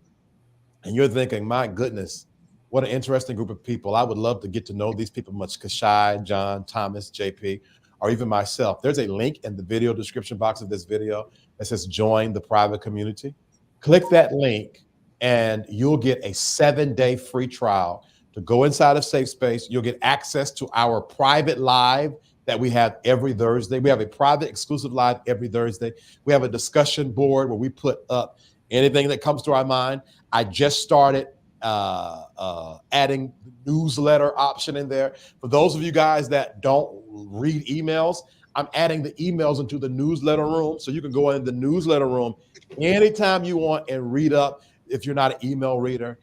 Speaker 1: and you're thinking, my goodness, what an interesting group of people. I would love to get to know these people much. Kashai, John, Thomas, JP, or even myself. There's a link in the video description box of this video that says join the private community. Click that link and you'll get a 7-day free trial to go inside of Safe Space. You'll get access to our private live that we have every Thursday. We have a private exclusive live every Thursday. We have a discussion board where we put up anything that comes to our mind. I just started adding the newsletter option in there. For those of you guys that don't read emails, I'm adding the emails into the newsletter room, so you can go in the newsletter room anytime you want and read up if you're not an email reader.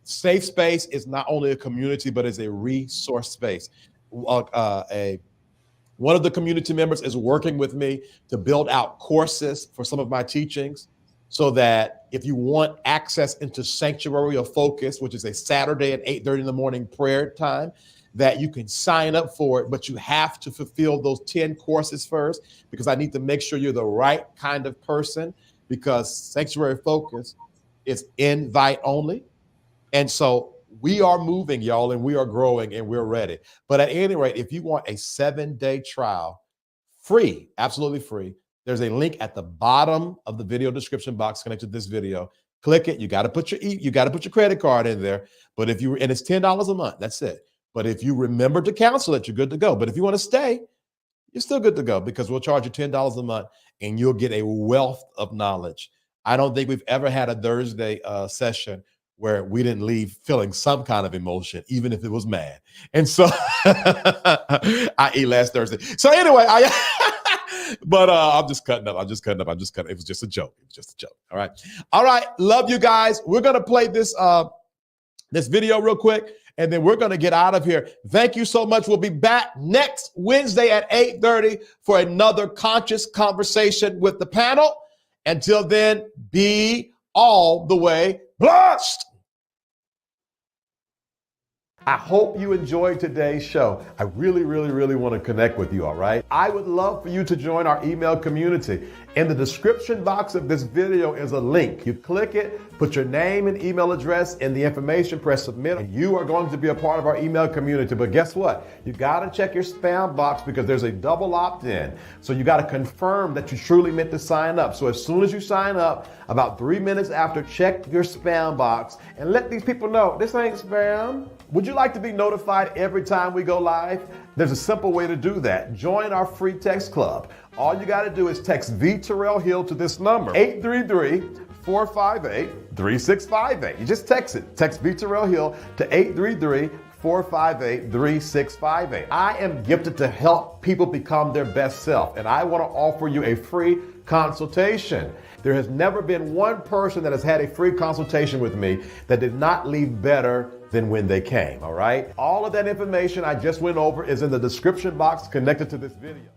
Speaker 1: Safe Space is not only a community, but it's a resource space. One of the community members is working with me to build out courses for some of my teachings, so that if you want access into Sanctuary of Focus, which is a Saturday at 8:30 in the morning prayer time, that you can sign up for it, but you have to fulfill those 10 courses first, because I need to make sure you're the right kind of person, because Sanctuary of Focus is invite only. And so we are moving, y'all, and we are growing and we're ready. But at any rate, if you want a 7-day trial, free, absolutely free, there's a link at the bottom of the video description box connected to this video. Click it. You got to put your credit card in there. But and it's $10 a month. That's it. But if you remember to cancel it, you're good to go. But if you want to stay, you're still good to go, because we'll charge you $10 a month and you'll get a wealth of knowledge. I don't think we've ever had a Thursday session where we didn't leave feeling some kind of emotion, even if it was mad. And so, i.e. last Thursday. So anyway, but I'm just cutting up. It was just a joke. All right. Love you guys. We're going to play this video real quick, and then we're going to get out of here. Thank you so much. We'll be back next Wednesday at 8:30 for another conscious conversation with the panel. Until then, be all the way blessed. I hope you enjoyed today's show. I really, really, really want to connect with you, all right? I would love for you to join our email community. In the description box of this video is a link. You click it, put your name and email address in the information, press submit, and you are going to be a part of our email community. But guess what? You gotta check your spam box because there's a double opt-in. So you gotta confirm that you truly meant to sign up. So as soon as you sign up, about 3 minutes after, check your spam box and let these people know this ain't spam. Would you like to be notified every time we go live? There's a simple way to do that. Join our free text club. All you got to do is text VTerrillHill to this number, 833-458-3658. You just text it. Text VTerrillHill to 833-458-3658. I am gifted to help people become their best self, and I want to offer you a free consultation. There has never been one person that has had a free consultation with me that did not leave better than when they came, all right? All of that information I just went over is in the description box connected to this video.